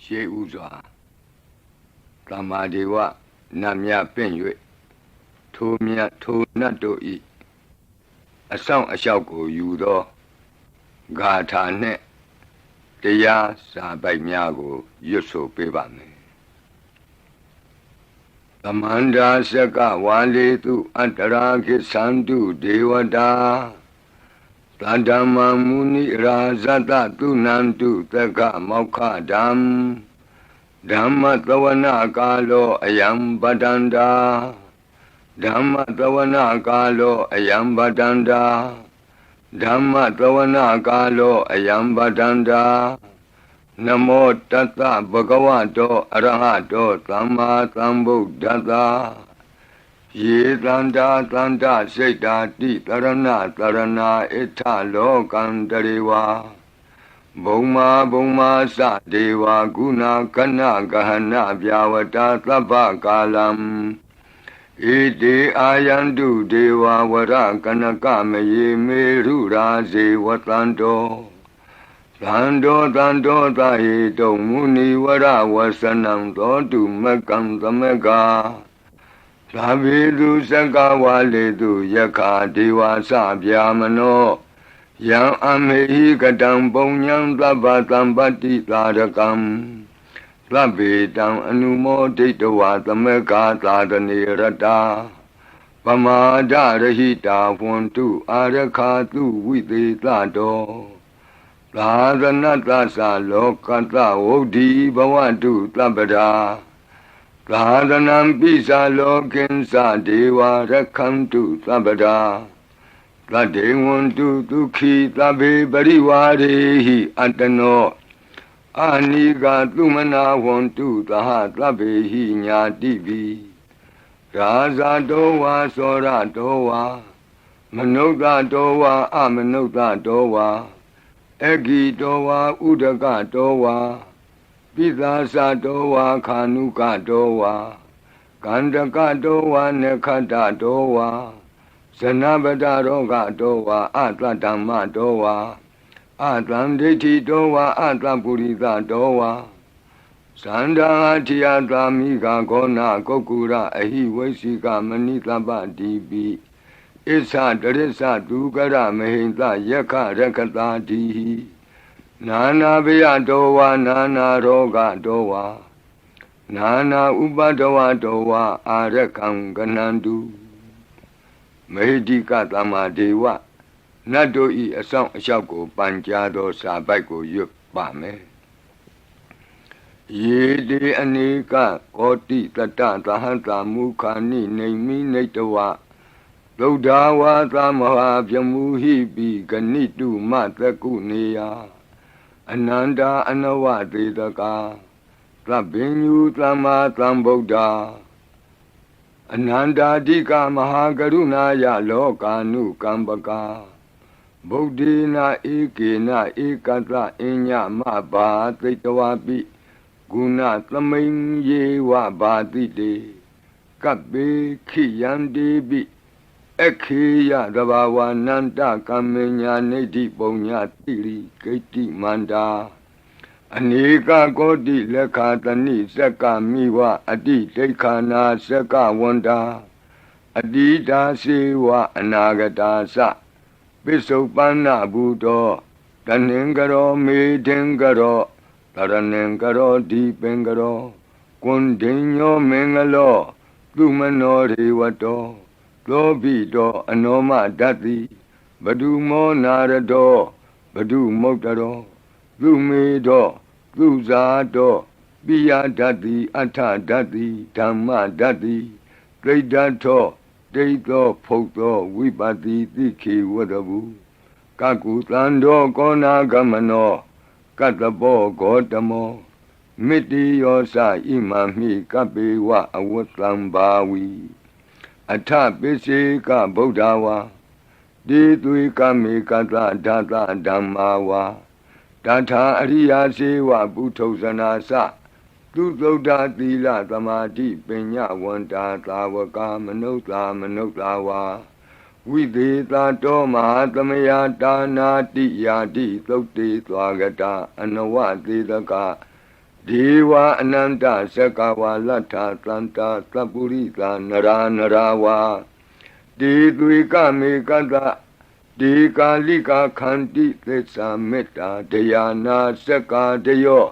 ရှေးဥစွာသမ္မာဒေဝနတ်မြပင့်၍ထိုမြတ်ထိုနတ်တို့ဤအဆောင်အလျှောက်ကိုယူသောဂါထာနှင့်တရားစာပိုက်များကိုရွတ်ဆိုပေးပါမယ်သမန္တာစကဝါလေတုအတ္တရာခိသန္တုဒေဝတာသတ္တမမုနိရာဇတသုနန္တုသက္ကမောက္ခဓမ္မဓမ္မသဝနာကာလောအယံပတန္တာဓမ္မသဝနာကာလောအယံပတန္တာဓမ္မသဝနာကာလောအယံပတန္တာနမောတတ္တဗဂဝတောအရဟတောသမ္မာသမ္ဗုဒ္ဓတ္တယေတန္တာတန္တစိတ်တာတိတရဏတရဏဣထလောကံတရေဝါဘုံမာသဒေဝဂုဏကနဂဟဏဗျာဝတာသဗ္ဗကာလံဣတိအာယန္တုဒေဝဝရကနကမယေမေရုရာဇေဝတန္တောသန္တောသဟေတုံမုနိဝရဝဆနံသောတုမကံသမကသာဝေတုစကဝါလေတုယက္ခာဒေဝသဗျာမနောယံအမေဟိကတံပုံညံသဗ္ဗသံပတ္တိသာရကံသဗ္ဗေတံအနုမောဒိတဝါသမကာသာတနေရတာပမာဒရဟိတာဝန္တုအာရခာတုဝိသေသတောသာသနတ္တသလောကတ္တဝုဒ္ဓိဘဝတုသဗ္ဗရာသာသနံပိသလောကိဉ္စဒေဝရခန္တုသဗ္ဗရာသတ္တေဝန္တုဒုက္ခိသဗ္ဗေပရိဝါရေဟိအတ္တနောအာနိကသုမနာဝန္တုသဟသဗ္ဗေဟိညာတိပိရာဇတောဝါသောရတောဝါမနုဿတောဝါအမနုဿတောဝါအဂိတောဝါဥဒကတောဝါပိသာသတောဝါခာနုကတောဝါကန္တကတောဝါနခတ္တတောဝါဇနပတရောဂတောဝါအတ္တဓမ္မတောဝါအတ္တံဒိဋ္ဌိတောဝါအတ္တပုရိသတောဝါသန္တာထိယသာမိဂဂောနာကုက္ကုရအဟိဝိသိကမဏိသဗ္ဗတိပိဣစ္ဆတရိစ္ဆသူကရမဟိံသယက္ခရကတာတိနာနာဘယတောဝါနာနာရောဂတောဝါနာနာဥပဒဝတောဝါအာရကံကနန္တုမေဟိကသမ္မာဒေဝနတ်တို့ဤအဆောင်အလျှောက်ကိုပန်ကြားသောစာပိုက်ကိုရွတ်ပါမယ်ယေတိအနေကကောတိတတ္တသဟံတာမုခာနိနေမိနေတဝသုဒ္ဓဝါသမဟာပြမူဟိပိဂဏိတုမသကုနေယအနန္တာအနဝတေတကာသဗ္ဗညုသမ္မာသမ္ဗုဒ္ဓအနန္တာဓိကမဟာကရုဏာယလောကာနုကမ္ပကာဗုဒ္ဓေနဧကေနဧကတအညမဘာသိတဝပိဂုဏသမိန်ယေဝဘာတိတေကပ္ပေခိယန္တိပိခေယသဘာဝနန္တကမ္မညာနေတိပုံညာတိရိဂိတိမန္တာအနေကကောတိလက်ခာတဏိစက္ကမိဝအတိဒိဋ္ဌာနာစက္ကဝန္တာအတိတာစေဝအနာဂတာသပိစုပန္နဘူတောတဏင်္ဂရောမေထင်္ဂရောတရဏင်္ဂရောဒီပင်္ဂရောကွန်ဒိညောမင်္ဂလောသူမနောရေဝတောသောဘိတောအနောမဓတ္တိဘဒုမောနာရတောဘဒုမုတ်တရောသူမေတောသူဇာတောပိယဓတ္တိအထဓတ္တိဓမ္မဓတ္တိဒိဋ္ဌထောဒိဋ္ဌောဖုတ်သောဝိပတိတိခေဝတဗုကကုသန္တောကောနာဂမနောကတ္တဘောဂောတမောမိတိယောသဣမံမိကပေဝအဝတ္တံဘာဝီအထပိစေကဗုဒ္ဓဝါတိသွေကမေကတဓာတဓမ္မာဝါတထာအရိယာစေဝပုထုဇနာသသူသုဒ္ဓသီလသမာဓိပညာဝန္တာသာဝကမနုဿဝါဝိသေသတောမဟာသမယတာနာတိယာတိသုတ်တေသွားကတာအနဝသေတက ဒေဝအနန္တစကဝါလတ္ထသန္တာသပ္ပုရိသာနရာနရာဝါဒေသွေကမေကတဒေကာလိကာခန္တိသစ္စာမေတ္တာဒယာနာစကာတယော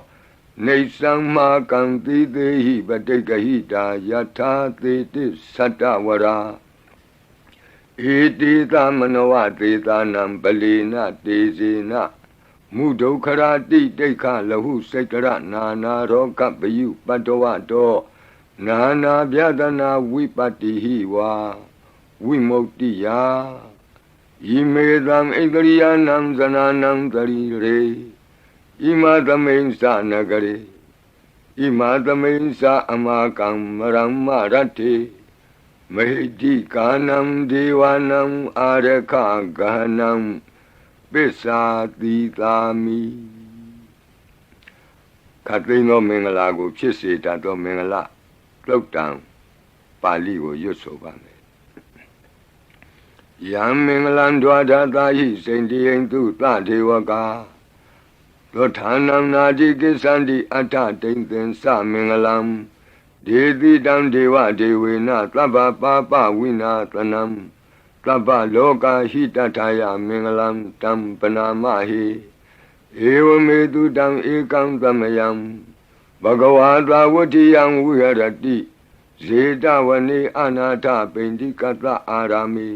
နေသံမာကံတိသေဟိပတိကဟိတာယထာသေတိသတ္တဝရာဧတိသမနောဝသေသာနံပလီနတေဇေနမုဒုခရာတိတိခလဟုစိတ်ကရနာနာရောကပယုပတ္တဝတောနာနာဗျဒနာဝိပတ္တိဟိဝါဝိမု ക്തി ယာဣမေသံဣန္ဒရိယနံဇနာနံတရိရေဣမသမိန်စနဂရေဣမသမိန်စအမကံမရမ္မရတ္တိမဟိတိကာနံဒေဝနံအာရခဂဟနံပိစ္ဆာတိသာမိခတ်သိမ်းသောမင်္ဂလာကိုဖြစ်စေတတ်သောမင်္ဂလာသုတ်တံပါဠိကိုရွတ်ဆိုပါမယ်ယံမင်္ဂလံဒွါဒသာဟိစိန္တိယံသူသဒေဝကာသောဌာနံနာတိကိစ္ဆန္တိအဋ္ဌတိန်သင်္သမင်္ဂလံဒေတိတံဒေဝဒေဝေနသဗ္ဗပါပဝိနာသနံသဗ္ဗလောကဟိတထာယမင်္ဂလံတံပနာမဟိဧဝမေတုတံဧကံသမယံဘဂဝါသာဝတ္တိယံဝိဟရတိဇေတဝနေအနာထပိန္တိကတအာရာမိ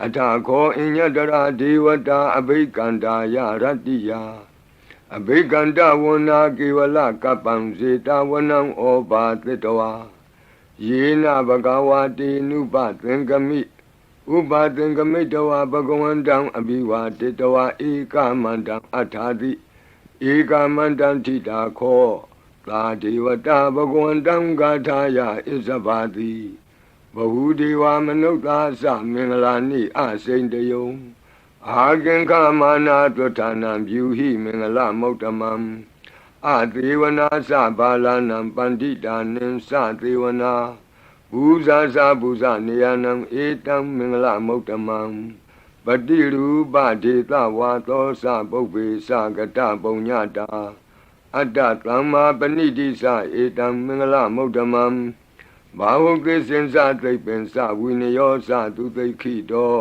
အထခောအညတရာဒေဝတာအဘိကန္တာယရတ္တိယအဘိကန္တဝနာကေဝလကပ္ပံဇေတဝနံဩဘာသတ္တဝါယေနဘဂဝါတိနုပသင်္ကမိဥပါသင်္ကမိတဝါဘဂဝန္တံအဘိဝါတေတဝါဧကမန္တံအထာတိဧကမန္တံထိတာခောသာဒေဝတာဘဂဝန္တံဂါထာယဣဇဘာတိဘဟုဒေဝမနုဿာသမင်္ဂလာနိအစိန်တယုံအာကင်္ခမာနာသွဋ္ဌာနံပြုဟိမင်္ဂလမုတ္တမံအသေဝနာသဘာလနံပန္တိတာနိသသေဝနာဘူဇာဇာဘူဇာနေယနံဧတံမင်္ဂလမုတ္တမံပတိရူပဒေသဝါသောသပုပ္ပေသကတပုံညတာအတ္တသမ္မာပဏိတိသဧတံမင်္ဂလမုတ္တမံဘာဝကိစင်္စသိပ္ပင်္စဝိနယောသသူသိခိတော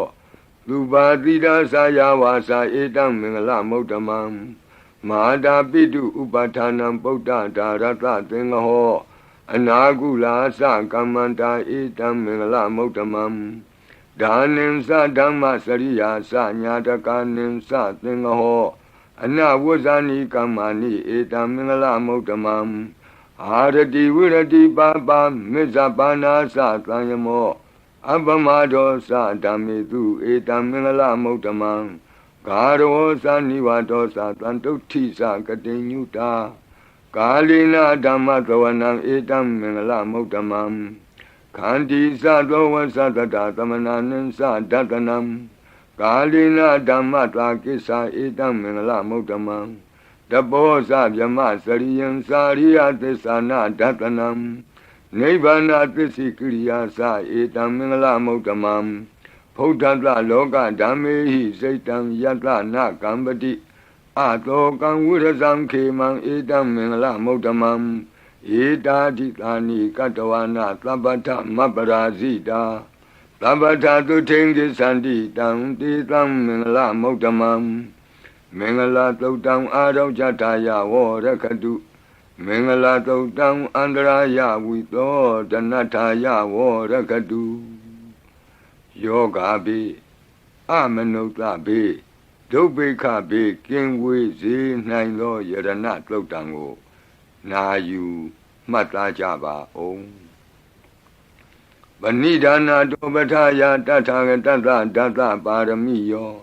သူပါတိဒါသယဝါစာဧတံမင်္ဂလမုတ္တမံမဟာတာပိတုဥပဌာနံပုဒ္ဒဒါရတသင်္ဃဟောအနာကုလာသကမ္မန္တာဧတံမင်္ဂလမုတ္တမံဒါနိံသဓမ္မစရိယာသညာတကာနိံသသင်္ဃဟောအနဝဇ္ဇာနိကမ္မာနိဧတံမင်္ဂလမုတ္တမံအာရတိဝိရတိပါပါမေဇပါနာသသံယမောအပမဒောသဓမ္မေတုဧတံမင်္ဂလမုတ္တမံဂါရောသနိဝါဒောသတံတုဋ္ဌိသကတိညုတာကာလိနာဓမ္မသဝနံဧတံမင်္ဂလမုတ္တမံခန္တီသသောဝသတတသမနာနိသဒတနံကာလိနာဓမ္မတာကိစ္ဆာဧတံမင်္ဂလမုတ္တမံတဘောဇဗြမစရိယံစာရိယသစ္စာနာဒတနံနိဗ္ဗာနသစ္စိကိရိယာသဧတံမင်္ဂလမုတ္တမံဖုဒ္ဓတလောကဓမ္မေဟိစိတ်တံယတနာကံပတိအတောကံဝိရဇံခေမံဧတံမင်္ဂလမုတ္တမံဧတာတိသာနိကတဝနာသဗ္ဗထမပ္ပရာဇိတာသဗ္ဗထသုထိန်ကိသန္တိတံတေတံမင်္ဂလမုတ္တမံမင်္ဂလာသုတ်တံအာရောဇထာယဝရခတုမင်္ဂလာသုတ်တံအန္တရာယဝိသောဒနထာယဝရခတုယောဂါပိအမနုဿပိဒုဗ္ဗေခပိကင်ဝေစေနိုင်သောယရဏသုတ်တံကိုနာယူမှတ်သားကြပါအောင်ဗဏိဒါနာတောပထာယတထာဂတသဒသပါရမိယော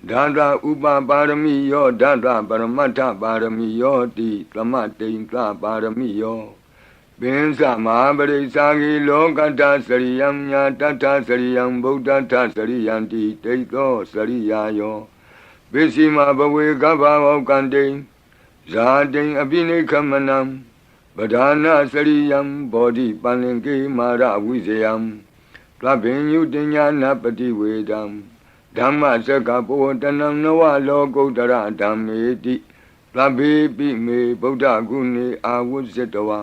ဒါသဥပပါရမိယောဒါသပရမတ္ထပါရမိယောတိသမတိန်သပါရမိယောပင်စမဟာပရိစ္ဆာဂိလောကတ္တစရိယံညာတတ္ထစရိယံဗုဒ္ဓတ္ထစရိယံတိဒိဋ္ဌောစရိယာယောပိစီမဘဝေကဗ္ဗဝကံတိဇာတိံအပိနိခမနံပဓာနာစရိယံဘောဓိပန္လင်ကေမာရဝိဇယံသဗ္ဗညုတညာနပတိဝေဒံဓမ္မစကပောတနံနဝလောကုတ္တရဓမ္မေတိသ သဗ္ဗေပိမေဗုဒ္ဓဂုဏေအာဝုဇ္ဇတဝါ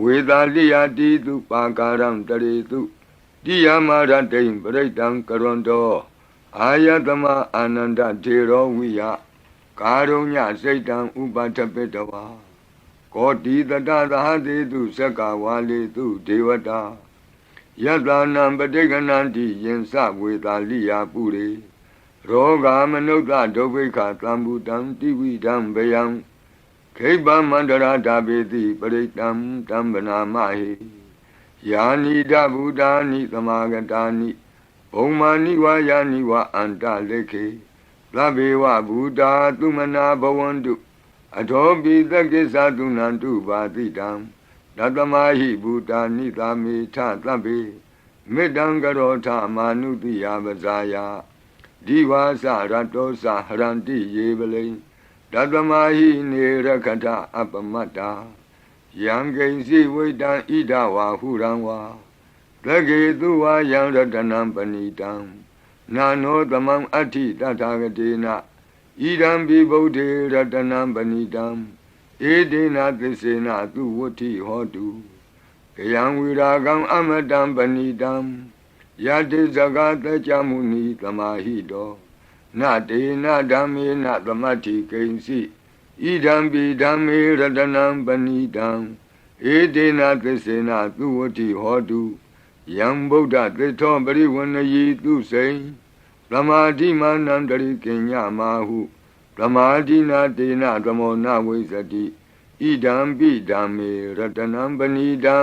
ဝေသာလိယတိတုပါကာရံတရေတုတိယမရတိံပရိတံကရွန်တောအာယတမအာနန္ဒထေရောဝိယကာရုညစိတ်တံဥပထပိတဝါကောတိတတသဟတိတုသက္ကဝါလေတုဒေဝတာယတနံပဋိက္ခဏန္တိယင်စဝေသာလိယပုရိရောဂမနုဿဒုဗ္ဗိခသံဘူတံတိဝိဒံဗယံခိဗ္ဗမန္တရာဓာပေတိပရိတံတံဗနာမဟိယာနိဒဗုဒ္ဓာနိသမာဂတာနိဘုံမာနိဝါယာနိဝအန္တလေခေသဗ္ဗေဝဗုဒ္ဓသုမနာဘဝန္တုအထောပိသကိစ္ဆသုနန္တုပါတိတံတတမဟိဗုဒ္ဓာနိသာမေထသဗ္ဗေမေတ္တံကရောထမာနုတိယပဇာယဒီဝါစရတောစဟရန္တိယေပလိတတမဟိနေရခထအပမတ္တာယံကိဉ္စီဝိတံဣဒဝါဟုရံဝါသကေတုဝါယံရတနံပဏိတံနာနောသမံအဋ္ဌိတထာဂတေနဣဒံပိဗုဒ္ဓေရတနံပဏိတံဧဒေနသစ္စေနသူဝဋ္ဌိဟောတုကယံဝိရာဂံအမတံပဏိတံယတိဇဂတကြမုနိသမာဟိတောနတေနဓမ္မေနသမတ္ထိကိဉ္စီဣဒံပိဓမ္မေရတနံပဏိတံဧဒေနသစ္စေနသူဝဋ္ဌိဟောတုယံဗုဒ္ဓသစ္ထောပရိဝဏယီသူစိံသမာဓိမာနံတရိကိညမာဟုသမာဓိနာတေနသမောနဝိဇ္ဇတိဣဒံပိဓမ္မေရတနံပဏိတံ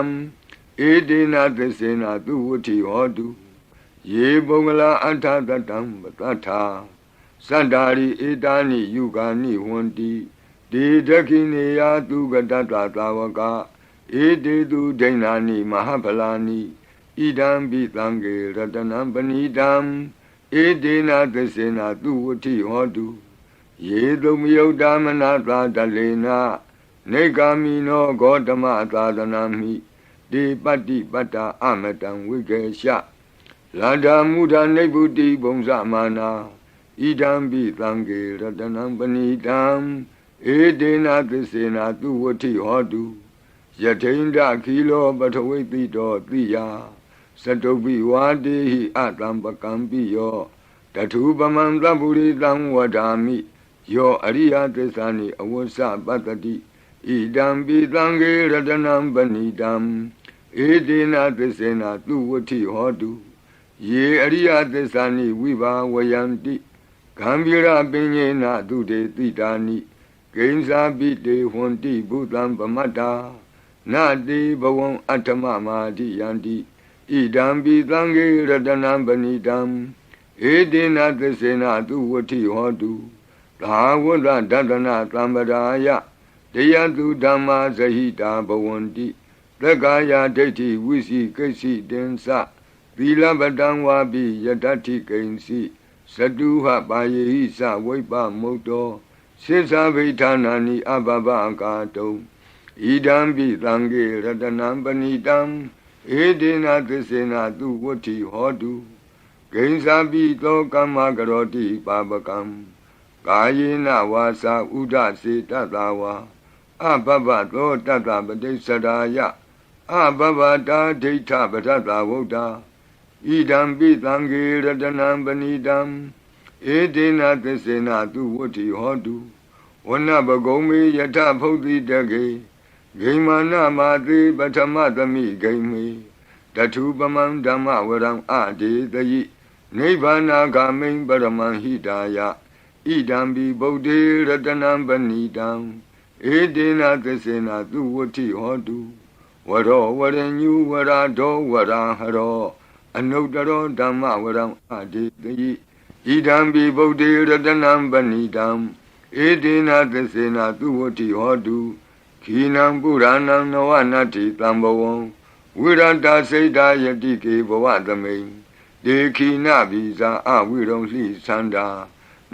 ဧဒေနသစ္စေနသူဝဋ္ဌိဟောတုယေပုဂ္ဂလာအထသတံပတ္ထာသတ္တာရိဧတာနိယုဂာနိဝန္တိဒေဒခိနေယသူကတတသာဝကဧတေတုဒိဏာနိမဟာဖလာနိဣဒံပိသံဃေရတနံပဏိတံဧဒေနသစ္စေနသူဝဋ္ဌိဟောတုယေတုမယုတ်တာမနာသာတလေနနေဂာမိနောဂေါတမသာသနာမိဒေပတ္တိပတ္တာအမတံဝိကေရှလန္ဓာမုဒ္ဒနိဗ္ဗုတိဘုံဇမာနာဣဒံပိသံဃေရတနံပဏိတံဧဒေနသစ္စေနသူဝဋ္ဌိဟောတုယထိန္ဒခိလောပထဝိတိတောတိယသတုပိဝါတေဟိအတံပကံပိယောတထုပမံသဗ္ဗုရိတံဝဒာမိယောအရိယသစ္စာနိအဝဆပတ္တိဣဒံပိသံဃေရတနံပဏိတံဧဒေနသစ္စေနသူဝဋ္ဌိဟောတုယေအရိယသစ္စာနိဝိဘာဝယန္တိဂံဗီရပင်ညေနသူတေတိတာနိဂိဉ္စာပိတေဟွန်တိဘုသံပမတ္တာနတိဘဝံအဋ္ဌမမာတိယန္တိဣဒံပိသံဃေရတနံပဏိတံဧဒေနသစ္စေနသူဝဋ္ဌိဟောတုသာဝတ္တဒတနာသံဗရာယတယတုဓမ္မာဇဟိတာဘဝန္တိသက္ကာယဒိဋ္ဌိဝိစီကိစ္စိတင်္စသီလပတံဝါပိယတ္ထိကိဉ္စီသတုဟပါယေဟိသဝိပ္ပမုတ်တောစိသဗိဌာနာနိအဘဘကာတုံဣဒံပိသံဃေရတနံပဏိတံဧဒေနသစ္စေနသူဝဋ္ဌိဟောတုဂိဉ္စာပိသောကမ္မကရောတိပါပကံကာယေနဝါစာဥဒစေတတဝါအဘဘသောတတပတိစ္ဆရာယအဘဘတာဒိဋ္ဌပထတဝုဒ္ဓဣဒံပိသံဃေရတနံပဏိတံဧဒေနသစ္စေနသူဝဋ္ဌိဟောတုဝနပဂုံမေယထဖုတ်တိတကေဂိမာနမာတိပထမသမိဂိမေတထုပမံဓမ္မဝရံအဒေတယိနိဗ္ဗာနာဂာမိံပရမံဟိတာယဣဒံပိဗုဒ္ဓေရတနံပဏိတံဧဒေနသစ္စေနသူဝဋ္ဌိဟောတုဝရောဝရညုဝရာဒောဝရာဟရောအနုတ္တရောဓမ္မဝရံအဒေတယိဣဒံပိဗုဒ္ဓေရတနံပဏိတံဧဒေနသစ္စေနသူဝဋ္ဌိဟောတုခိနံပုရဏံနဝနတ္ထိတံဘဝံဝိရတစိတ်တာယတိကေဘဝသမိန်ဒေခိနဗိဇာအဝိရုံလှိသန္တာ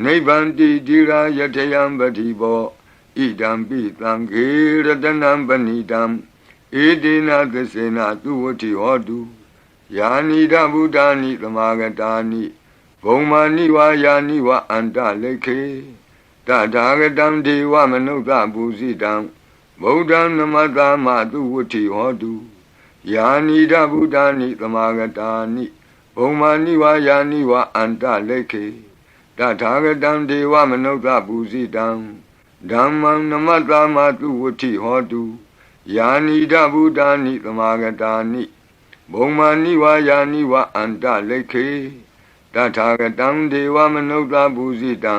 နိဗ္ဗန္တိတိရာယထယံပတိဘောဣဒံပိသံဃေရတနံပဏိတံဧဒေနသစ္စေနသူဝဋ္ဌိဟောတုယာနိဒဗုဒ္ဓာနိသမာဂတာနိဘုံမာနိဝါယာနိဝအန္တလေခေ တထာဂတံဒေဝမနုဿပုစိတံဗုဒ္ဓံနမတမသူဝဋ္ဌိဟောတုယာနိဒဗုဒ္ဓာနိသမာဂတာနိဘုံမာနိဝါယာနိဝါအန္တလိခေတထာဂတံဒေဝမနုဿပုစိတံဓမ္မံနမတမသူဝဋ္ဌိဟောတုယာနိဒဗုဒ္ဓာနိသမာဂတာနိဘုံမာနိဝါယာနိဝါအန္တလိခေတထာဂတံဒေဝမနုဿပုစိတံ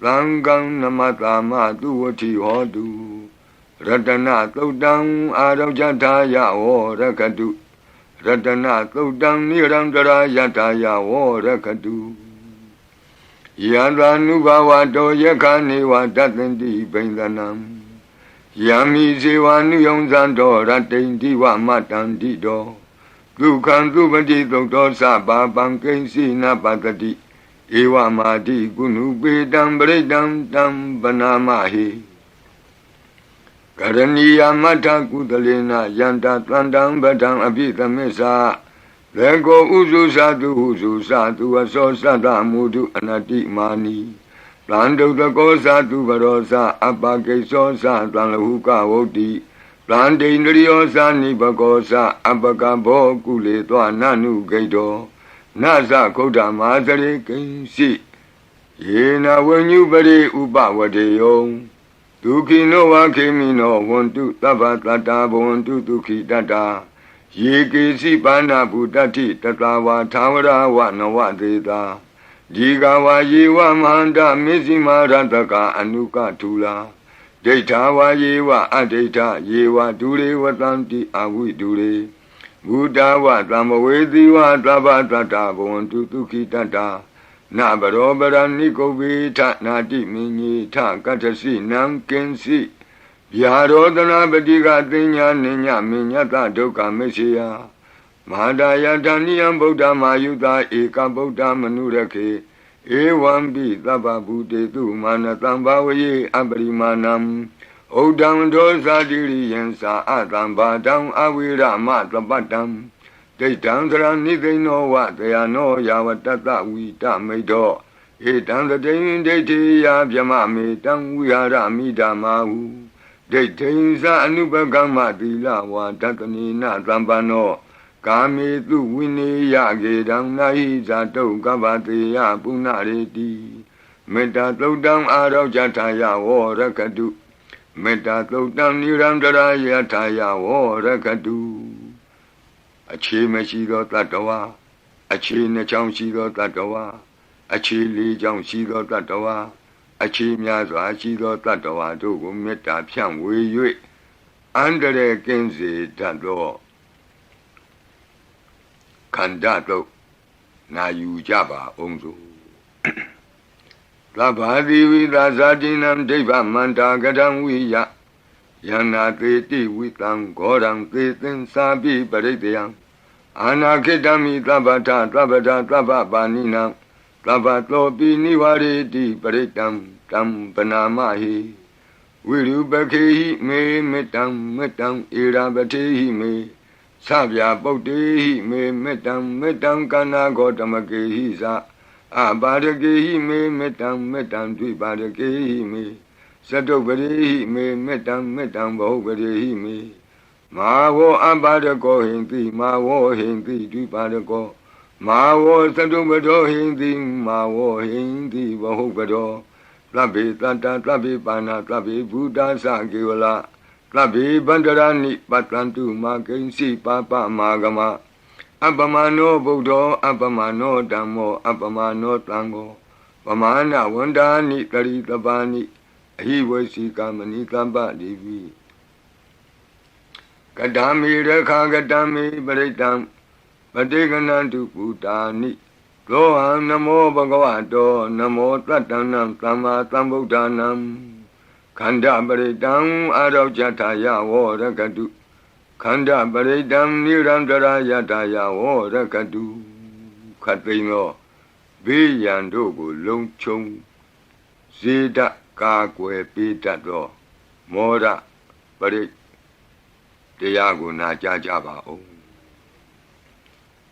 သံဃံနမတမသူဝဋ္ဌိဟောတုရတနာသုတ်တံအာရောဇထာယဝရကတုရတနာသုတ်တံနိရံတရာယထာယဝရကတုယံသာနုဘဝတောယခာနေဝတတ္တန္တိဘိန္ဒနံယံမိဇေဝနုယုံဇံတောရတိန္တိဝမတန္တိတောဒုက္ခံသူပတိသုတ်တောသဗ္ဗပံကိဉ္စီနပတ္တိဧဝမာတိကုဏုပေတံပရိတံတံပနာမဟိကရဏီယမထကုသလေနယန္တသန္တံပဒံအပိသမစ္ဆာလေကိုဥစုသတုဟုစုသတုအစောသတ္တမုဒုအနတိမာနီတံဒုတကောသတုဘရောသအပကိသောသတံလဟုကဝုတ်တိတံဒိန္ဒရိယောသနိဘကောသအပကဘောကုလေသောနနုဂိတောနသခုဒ္ဓမာသရေကိဉ္စီယေနဝဉ္ညုပရိဥပဝတေယောဒုခိနောဝခေမိနောဝန္တုသဗ္ဗတတ္တာဘဝန္တုဒုခိတတ္တာယေကေစီပါဏဗုတ္တိတတဝါသာဝရဝနဝသေတာဒီကဝါယေဝမန္တမေဇိမာရတကအနုကထူလာဒိဋ္ဌာဝါယေဝအဒိဋ္ဌယေဝဒုရေဝတံတိအဝိဒုရေဘုဒ္ဓဝသံဝေတိဝသဗ္ဗတတ္တာဘဝန္တုဒုခိတတ္တာနဘရောပရဏိကုဗေထနာတိမင်းကြီးထကတ္တစီနံကင်စီဗျာရောတနာပတိကသိညာနိညာမညတဒုက္ခမရှိယမဟာဒယတဏိယံဗုဒ္ဓမာယုတာဧကဗုဒ္ဓမနုရခေဧဝံပိသဗ္ဗဗုတေတုမာနတံဘာဝယေအပရိမာဏံဩဒံဒောဇာတိရိယံသာအတံဘာတံအဝိရမသပတ္တံဒိဋ္ဌံသရဏိသိနောဝတယနောယာဝတတဝိတမိတောဧတံသတိံဒိဋ္ဌိယဗျမမေတံဝိဟာရမိဓမ္မာဟုဒိဋ္ဌိံသအနုပကမ္မသီလဝါတတနိနသံပန္နောကာမေတုဝိနေယကေတံနာဟိဇာတုကဗ္ဗတေယပုဏ္ဏရေတိမေတ္တာသုတ်တံအာရောဇထာယဝရကတုမေတ္တာသုတ်တံနိရံတရာယထာယဝရကတုအခြေမရှိသောတတ္တဝါအခြေနှစ်ချောင်းရှိသောတတ္တဝါအခြေလေးချောင်းရှိသောတတ္တဝါအခြေများစွာရှိသောတတ္တဝါတို့ကိုမေတ္တာဖြန့်ဝေ၍အန္တရာယ်ကင်းစေတတ်သောခန္ဓာတို့နာယူကြပါအောင်စို့သဗ္ဗတိဝိသဇာတိနံဒိဗ္ဗမန္တာကတံဝိယယန္နာသေတိဝိတံဂောရံသေသင်္စာပိပရိတယံအာနာခိတမိသဗ္ဗထသဗ္ဗဒသဗ္ဗပါဏိနံသဗ္ဗတောပိနိဝရေတိပရိတံတံပနာမဟိဝိရုပခေဟိမေမေတ္တံမေတ္တံဧရာပတိဟိမေသဗျာပုတ္တေဟိမေမေတ္တံမေတ္တံကနာဂောတမကေဟိသာအပါရကေဟိမေမေတ္တံမေတ္တံဒွိပါရကေဟိမေသတုပရိဟိမေမေတ္တံမေတ္တံဘဟုပရိဟိမေမာဝောအပါရကောဟိန္တိမာဝောဟိန္တိဒွိပါရကောမာဝောသတုပတောဟိန္တိမာဝောဟိန္တိဘဟုပတောသဗ္ဗေတတ္တသဗ္ဗေပါဏသဗ္ဗေဘုဒ္ဓသကေဝလသဗ္ဗေဗန္တရာနိပတ္တန္တုမာကိဉ္စီပါပမာဂမအပမနောဗုဒ္ဓောအပမနောဓမ္မောအပမနောသံဃောပမာဏဝန္ဒာနိတရိတပါဏိအဟိဝေစီကမဏိတမ္ပတိဝိကတမေရခာကတမေပရိတံပတိကနန္တုပုတာနိသောဟံနမောဘဂဝတောနမောတတ္တနံသမ္မာသမ္ဗုဒ္ဓနာခန္ဓာပရိတံအာရောဇထာယဝရကတုခန္ဓာပရိတံနိရန္တရာယထာယဝရကတုခတ်သိမ်းသောဘေးရန်တို့ကိုလုံခြုံစေတကာကွယ်ပေးတတ်သောမောရပရိတရားကိုနာကြားကြပါဦး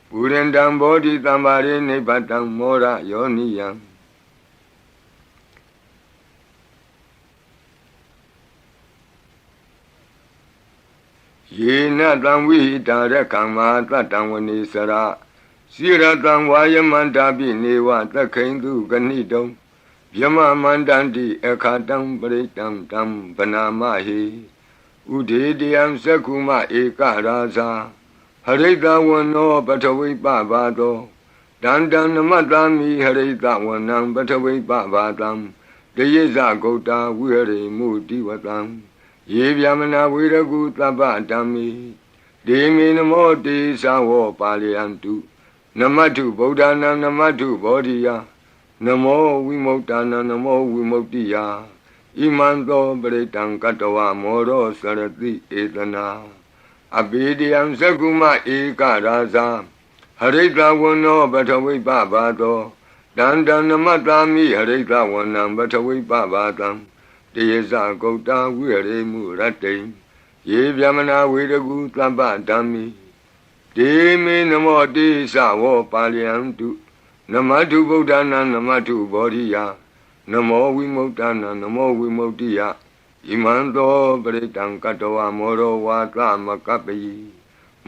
ပုရိန္တံဘောဓိသမ္မာရိနိဗ္ဗတံမောရယောနိယံ ယေနတံဝိဟိတာရကံမာတတံဝနေစရစိရတံဝါယမန္တာပိနေဝသခိန်တုဂဏိတုံဗျမမန္တန္တိအခါတံပရိတံတံဗနာမဟိဥဒေတယံသက္ခုမဧကရာဇာဟရိတဝနောပထဝိပဘာတောတန္တံနမတ္တာမိဟရိတဝနံပထဝိပဘာတံတယေဇဂௌတာဝိဟရိမုတိဝတံယေဗျမနာဝေရကုသဗ္ဗတံမိဒေမေနမောတေသဝောပါလယံတုနမတ္ထုဗုဒ္ဓနာနမတ္ထုဘောဓိယနမောဝိမု tta နာနမောဝိမု tti ယဣမံသောပရိတံကတ္တဝမောရောစရတိဧတနာအဘေဒယံသက္ကုမဧကရာဇာဟရိတဝနောပထဝိပဘာတောတန္တံနမတ္တာမိဟရိတဝနံပထဝိပဘာတံတယေဇဂௌတာဝိဟရိမုရတ္တိယေဗျမနာဝေရကုသဗ္ဗဓမ္မိဒေမေနမောတိသဝောပါလယံတုနမတ္ထုဗုဒ္ဓနာနမတ္ထုဘောဓိယနမောဝိမု tta နာနမောဝိမု tti ယဣမံသောပရိတံကတ္တဝမောရောဝါသမကပ္ပိ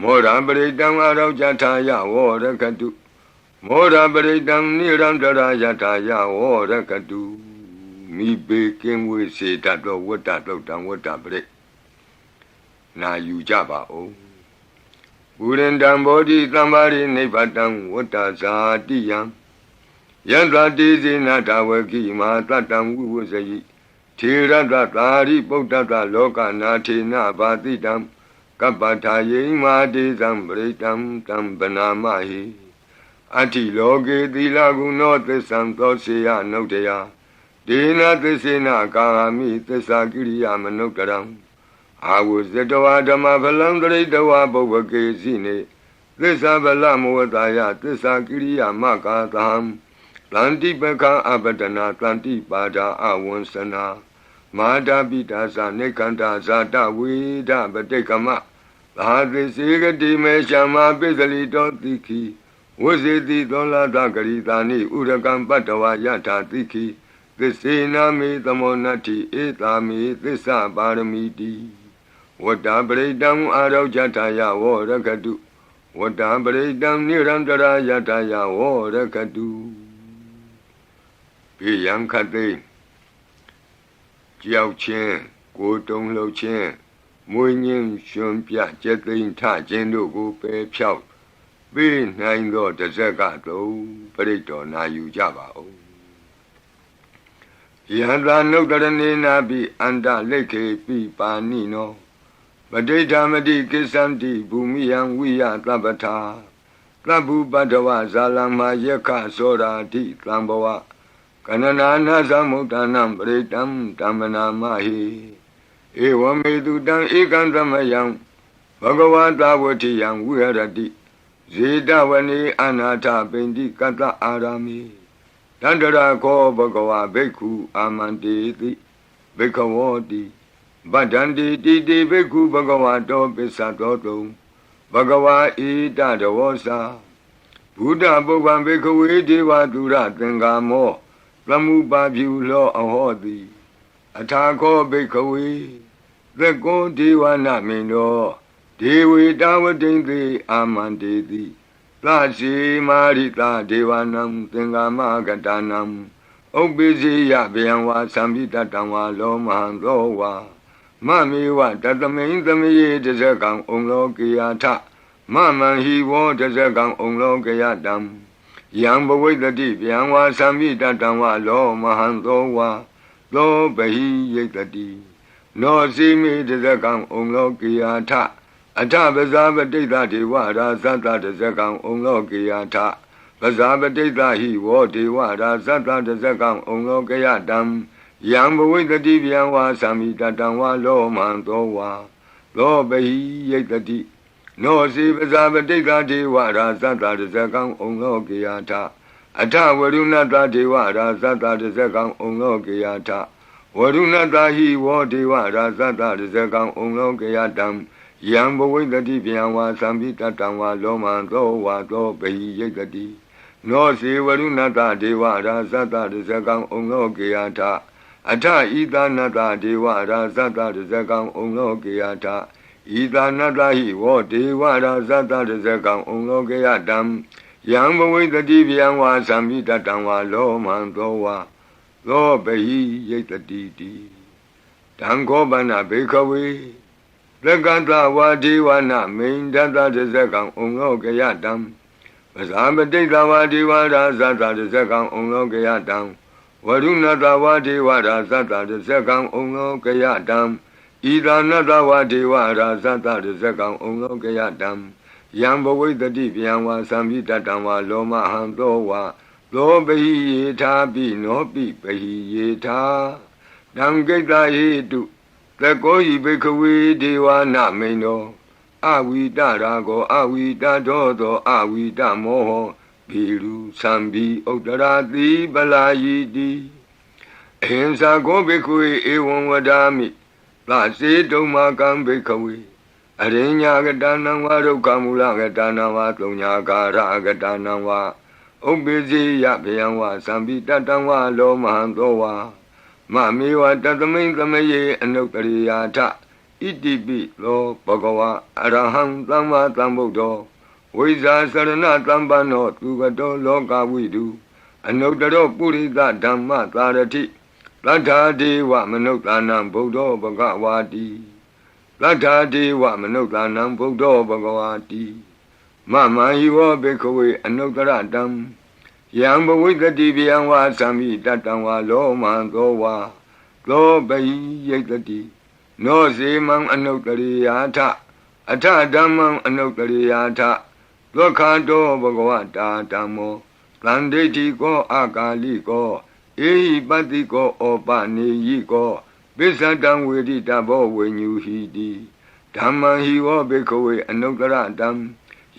မောရပရိတံအရောကြထာယဝောရကတုမောရပရိတံနိရန္တရာယထာယဝောရကတုမိဘေကင်းဝေစေတတ်သောဝတ္တတုတ်တံဝတ္တပရိနာယူကြပါဦးဘူရင်တံဘောဓိသမ္ပါရိနိဗ္ဗတံဝတ္တဇာတိယံယန္တာတိဇေနတဝကိမာတတံဝိဝဇယိထေရတသာရိပုတ္တတလောကနာထေနဘာတိတံကပ္ပထာယေမာတေသံပရိတံတံဗနာမဟိအတ္တိလောကေသီလဂုဏောသစ္ဆံသောစေယနုတ္တယဒေနသစ္စေနကာမိသစ္စာကိရိယာမနုတရံအာဝဇတဝါဓမ္မဗလံတရိတဝါပုဗ္ဗကေစီနေသစ္စာဗလမောတာယသစ္စာကိရိယာမကာသံတန္တိပကံအပတနာတန္တိပါဒာအဝန္စနာမာတာပိတာသနေခန္ဓာဇာတဝေဒပတိကမသာသစေကတိမေရှမပိစလိတောတိခိဝဇေတိသောလာတဂရိတာနိဥရကံပတ္တဝါယထာတိခိသစ္စေနာမေသမောနတ္တိဧတာမေသစ္စာပါရမီတိဝတ္တပရိတံအာရောကြထာယဝောရကတုဝတ္တပရိတံနိရန္တရာယထာယဝောရကတုဘေယံခတိကြောက်ခြင်းကိုယ်တုံလှုပ်ခြင်းမွေးငင်းရှင်ပြကျက်သိမ်းထခြင်းတို့ကိုပယ်ဖြောက်ပေးနိုင်သောတဇက်ကသုံးပရိတော်နာယူကြပါဦးယန္တာနုတ္တရနေနာပိအန္တလိခေပိပါဏိနောပဋိဌာမတိကိစ္ဆန္တိဘူမိယံဝိယသဗ္ဗထာသဗ္ဗုပတ္တဝဇာလမယက္ခသောရာတိသံဘဝကနနာနာသမုဋ္ဌာနံပရိတံတမ္မနာမဟိဧဝမေတုတံဧကံသမယံဘဂဝတာဝတိယံဝိဟရတိဇေတဝနေအနာထပိန္တိကတ္တအာရမိတန္တရာခောဘဂဝဘိက္ခုအာမန္တေတိဘိက္ခဝောတိဗဒ္ဒန္တိတိတိဘိက္ခုဘဂဝတောပစ္စတောတုံဘဂဝါဣတတဝောစာဘုဒ္ဓပုဗ္ဗံဘိက္ခဝေဒေဝသူရသင်္ကာမောသမုပါဖြူလောအဟောတိအထာခောဘိက္ခဝေသက္ကောဒေဝနာမိန်သောဒေဝေတဝတိန်သေအာမန္တေတိသရှိမာရိတာဒေဝနံသင်္ကာမကတနံဥပ္ပိစေယဗျံဝါသံပိတတံဝါလောမဟံသောဝါမမေဝတတမိန်သမယေတဇကံဩလောကေယထမမံဟိဝောတဇကံဩလောကေယတံယံဘဝိတတိဗျံဝါသံပိတတံဝါလောမဟံသောဝါသောဘဟိယိတတိနောစီမေတဇကံဩလောကေယထအထပဇာပတိတဒေဝရာဇတတဇကံဩလောကေယထပဇာပတိတဟိဝောဒေဝရာဇတတဇကံဩလောကေယတံယံဘဝိတတိဗျံဝါသံမိတတံဝါလောမံသောဝါသောဘဟိယိတတိနောစီပဇာပတိတဒေဝရာဇတတဇကံဩလောကေယထအထဝရုဏတဒေဝရာဇတတဇကံဩလောကေယထဝရုဏတဟိဝောဒေဝရာဇတတဇကံဩလောကေယတံယံဘဝိတတိဗျံဝါသံပိတတံဝါလောမံသောဝါသောဘဟိယိတတိနောစီဝရုဏတဒေဝရာဇတတဇကံဩလောကေယထအထဣသနတဒေဝရာဇတတဇကံဩလောကေယထဣ ဤသာနတဟိဝောဒေဝရာဇတတဇကံဩလောကေယတံယံဘဝိတတိဗျံဝါသံမိတတံဝါလောမံသောဝါသောဘဟိယိတတိတိတံခောပနဘေခဝေသကတဝါဒေဝနာမိန်တတတဇကံဩလောကေယတံပဇာပတိတဝါဒေဝရာဇတတဇကံဩလောကေယတံဝရုဏတဝါဒေဝရာဇတတဇကံဩလောကေယတံဣဒာနတဝါဒေဝရာဇတတဇကံဩလောကေယတံယံဘဝိတတိဗျံဝါသံမိတတံဝါလောမဟံသောဝါသောဘဟိယေထာပိနောပိဘဟိယေထာတံကိတ္တဟိတုသကောဟိဘိခဝေဒေဝနာမိန်သောအဝိတရာကောအဝိတဒောသောအဝိတမောဟောဘိရုသံဘိဥတ္တရာတိပလာယိတိအဟိံစာကောဘိခဝေဧဝံဝဒာမိသစေတုံမာကံဘိခဝေအရိညာကတနံဝါဒုက္ခမူလကတနံဝါသုံးညာကာရကတနံဝါဥပ္ပိစီယဗျံဝါသံဘိတတံဝါလောမဟံသောဝါမမေဝတသမိန်သမယေအနုတ္တရိယာထဣတိပိသောဘဂဝါအရဟံသမ္မာသမ္ဗုဒ္ဓောဝိဇာစရဏသမ္ပန္နောသူကတောလောကဝိတုအနုတ္တရောပုရိသဓမ္မသာရတိသတ္ထာဒေဝမနုဿာနံဗုဒ္ဓောဘဂဝါတိသတ္ထာဒေဝမနုဿာနံဗုဒ္ဓောဘဂဝါတိမမဟိဝောဘေခဝေအနုတ္တရတံယံဘဝိတတိဗျံဝါသံမိတတံဝါလောမံသောဝါသောဘဟိယိတတိနောစေမံအနုတ္တရိယာထအထဓမ္မံအနုတ္တရိယာထဒုက္ခတောဘဂဝတာဓမ္မောသံဒိဋ္ဌိကောအာကာလိကောဧဟိပတ္တိကောဩပနေယိကောပိစ္ဆတံဝေဒိတဘောဝိညူဟိတိဓမ္မံဟိဝောဘေခဝေအနုတ္တရတံ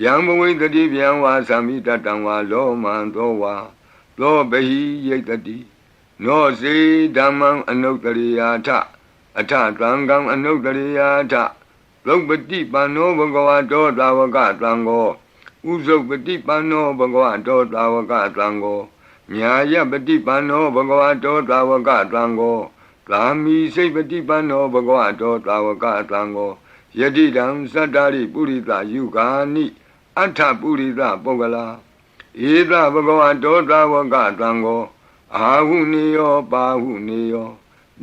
ယံဘဝိတတိဗျံဝါသံမိတတံဝါလောမံသောဝါသောဘဟိယိတတိနောစေဓမ္မံအနုတ္တရိယာထအထသံဃံအနုတ္တရိယာထသုပတိပန္နောဘဂဝတောသာဝကသံဃောဥဇုပတိပန္နောဘဂဝတောသာဝကသံဃောညာယပတိပန္နောဘဂဝတောသာဝကသံဃောသာမိစိတ်ပတိပန္နောဘဂဝတောသာဝကသံဃောယတိတံသတ္တာရိပုရိသယုဂာနိအထပုရိသပုဂ္ဂလာဧသဘဂဝတောသာဝကသံဃောအာဟုနေယောပါဟုနေယော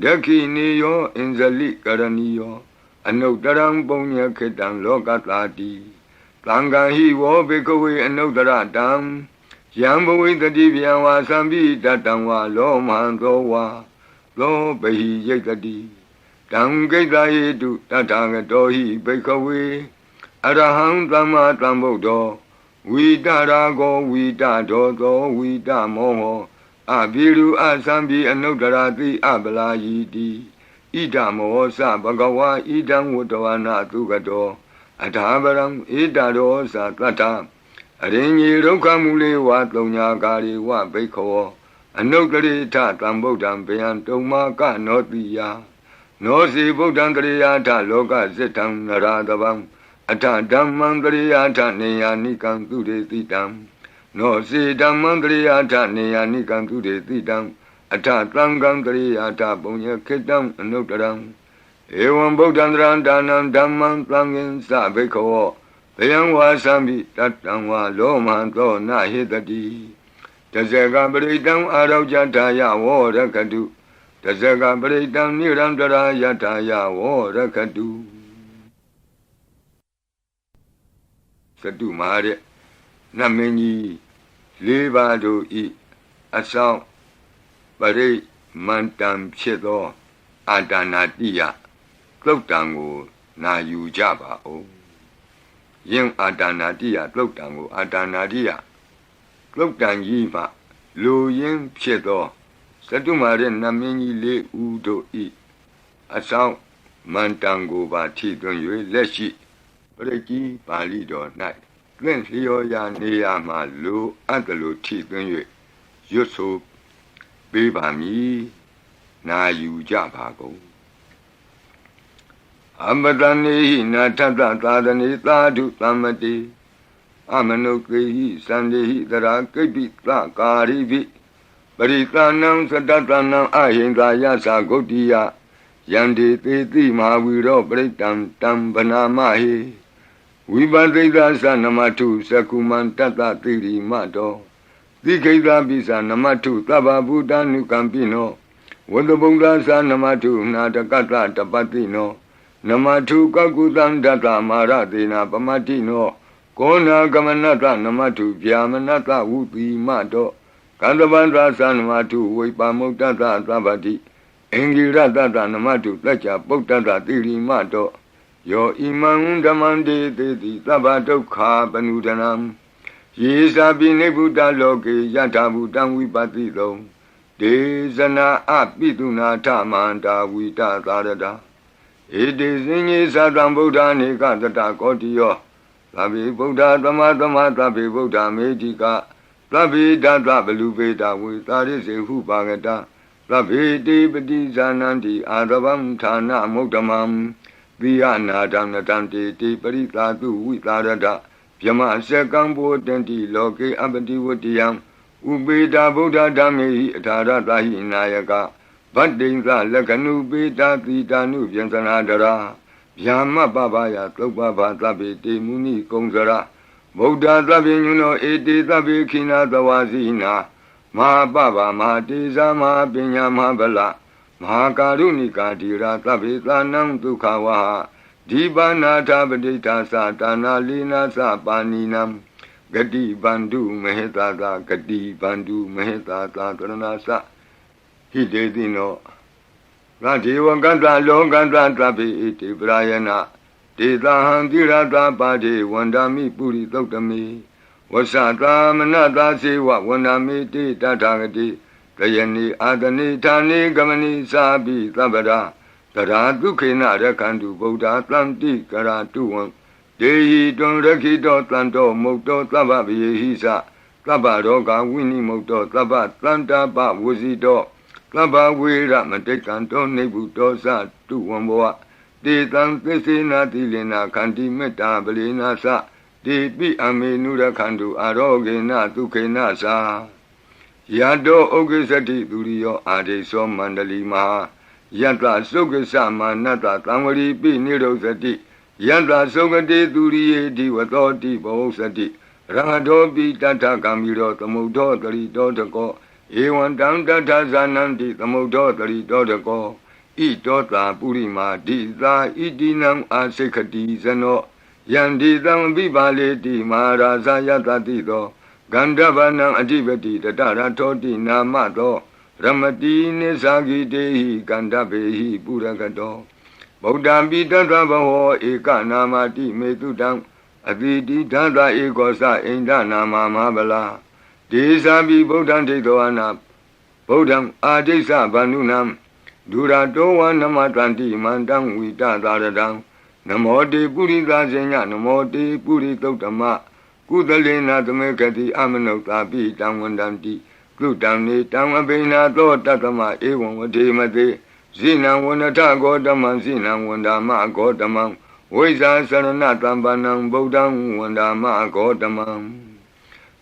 ဒက္ခိနေယောအင်ဇလိကရဏီယောအနုတ္တရံပုညခေတံလောကတာတိသံဃာဟိဝောဘေကဝေအနုတ္တရတံယံဘဝိတတိဗျံဝါသံပိတတံဝါလောမံသောဝါသောဘဟိယိတတိတံကိတ္တဟိတုတထာဂတောဟိဘေကဝေအရဟံသမ္မာသမ္ဗုဒ္ဓောဝိတရာဂောဝိတဒောသောဝိတမောဟောအဘိရုအသံပိအနုတ္တရာတိအပလာယိတိဣဒမောသဘဂဝါဣဒံဝတ္တဝနာသုကတောအထာပရံဣဒရောသတတ္ထအရိညေဒုက္ခမူလေဝသုံးညာကာရိဝဘိခောအနုတ္တရိထသံဗုဒ္ဓံဗျံတုံမာကနောတိယနောစီဗုဒ္ဓံတရိယာထလောကဇိတံနရတဗံအထဓမ္မံတရိယာထနေယာနိကံသူရေတိတံနောစီဓမ္မံတရိယာထနေယာနိကံသူရေတိတံအထသံဃံတရိယာထပုညခေတံအနုတ္တရံဧဝံဗုဒ္ဓံတရံဒါနံဓမ္မံသံဃင်္စဘိခောဗျံဝါသံပိတတံဝါလောမံသောနဟိတတိတဇဂပရိတံအာရောကြတာယဝောရကတုတဇဂပရိတံနိရံတရာယတာယဝောရကတုသတုမာရနမင်းကြီးလေးပါးတို့ဤအဆောင်ပရိမန္တံဖြစ်သောအာတာနာတိယသုတ်တံကိုနာယူကြပါဦးယင်အာတာနာတိယသုတ်တံကိုအာတာနာတိယသုတ်တံကြီးမှလူရင်းဖြစ်သောသတုမာရနမင်းကြီးလေးဦးတို့ဤအဆောင်မန္တံကိုပါထိသွင်း၍လက်ရှိပရိကြီးပါဠိတော်၌သင်လျော်ရာနေရာမှလူအပ်တယ်လို့ထိသွင်း၍ရွတ်ဆိုပေးပါမည်နာယူကြပါကုန်အမတနေဟိနာထတသာဒနေသာဓုသမ္မတိအမနုကေဟိသန္တေဟိတရာကိပ္ပိသကာရိပိပရိသနံသတ္တနံအဟိန္ဒာယသဂုတ်တိယ Yandi Titi Mahawiro Britam Tam Banamahi Vibadita Sanamatu Sakuman Tata Tiri Mato Diketa Bisa Namatu Taba Buddha Nukampino Wadabunga Sanamatu Natakata Tapatino Namatu Kakutan Data Maratina Pamatino Kona Gamanata Namatu Vyamanata Uti Mato Kadavandra Sanamatu Vipamutata Tabati Engira Tata Namatu Tacha Potata Tiri Mato Yo Imam Damande Teti Tabato Ka Panudanam Yesa Bine Buddha Loke Yata Buddhan Vipatito Desana Apituna Tamanta Vita Tarada It is in Sadam Buddha Nikata Kotio Tabi Buddha Tamatama Tabi Buddha Medica Tabi Data Belubeta with Taris Hupagata Tabi Dipati Zananti Adabam Tana Moktamam Viana Damnatanti Tiparita Tu Vitarada Yama Sekambo Tenti Loke Abati Wutiam Ubeda Buddha Dami Taratahi Nayaka Badinga Lakanu Beta Titanu Vyansanadara Yama Babaya Topaba Tabi Muni Kongzara Buddha Tabi Nuno Eti Tabi Kina Tawazina Ma Baba Ma Tiza Ma Pinya Mabala Ma Karunika Tira Tabi Tanam Tukawaha Dibana Tabadita Satana Lina Sapaninam Gadi Bandu Mehetata Gadi Bandu Mehetata Taranasa Hidedino Gadi Wanganta Longanta Tabi Iti Brayana Tita Handirata Padi Wandami Puri Totami Wasata Manata Siwa Wandami Tita Tagati Kayani Adani Tani Gamani Sabi Tabada Taratu Kena Rakandu Buddha Tanti Karatuan Dehi Don Rakito Tanto Moto Tababi Hisa Tabaroga Winnie Moto Tabat Tanta Ba Wuzito Taba Wira Matekanto Nebuto Sa Tuamboa De Tantisina Tilina Kanti Meta Belina Sa De Pi Amenura Kandu Arogena Tukena Sa Yado Ogesati Durio Adeso Mandali Maha Yanta Sokasa Manata Tamari Pi Nirosati Yanta Sokati Duriye Diwatoti Bosati Rangadobi Tata Kamiro Tamudo Tari Dotako Ewan Danta Zananti Tamudo Tari Dotako Itota Purima Dita Idinam Asekati Zano Yandi Tam Bibale Di Maharaza Yatatido Gandavanam Adivati Tatara Toti Namato Ramati Nesagi Dehi Gandabehi Puragato Bodhambi Tatabaho Eka Namati Metudam Aditi Tata Ekosa Inda Nama Mabala Desabi Bodham Tedoana Bodham Adesa Banunam Durato Namatranti Mandam Vita Taradam Namote Purita Zenya Namote Puritotama Kudalena Tamekati Amanota Pi Tamwandanti Kutani Tamabina To Tatama Ewan Vademate Zina Wanata Godaman Zina Wandama Godamam Weza Saranatambanam Bodam Wandama Godamam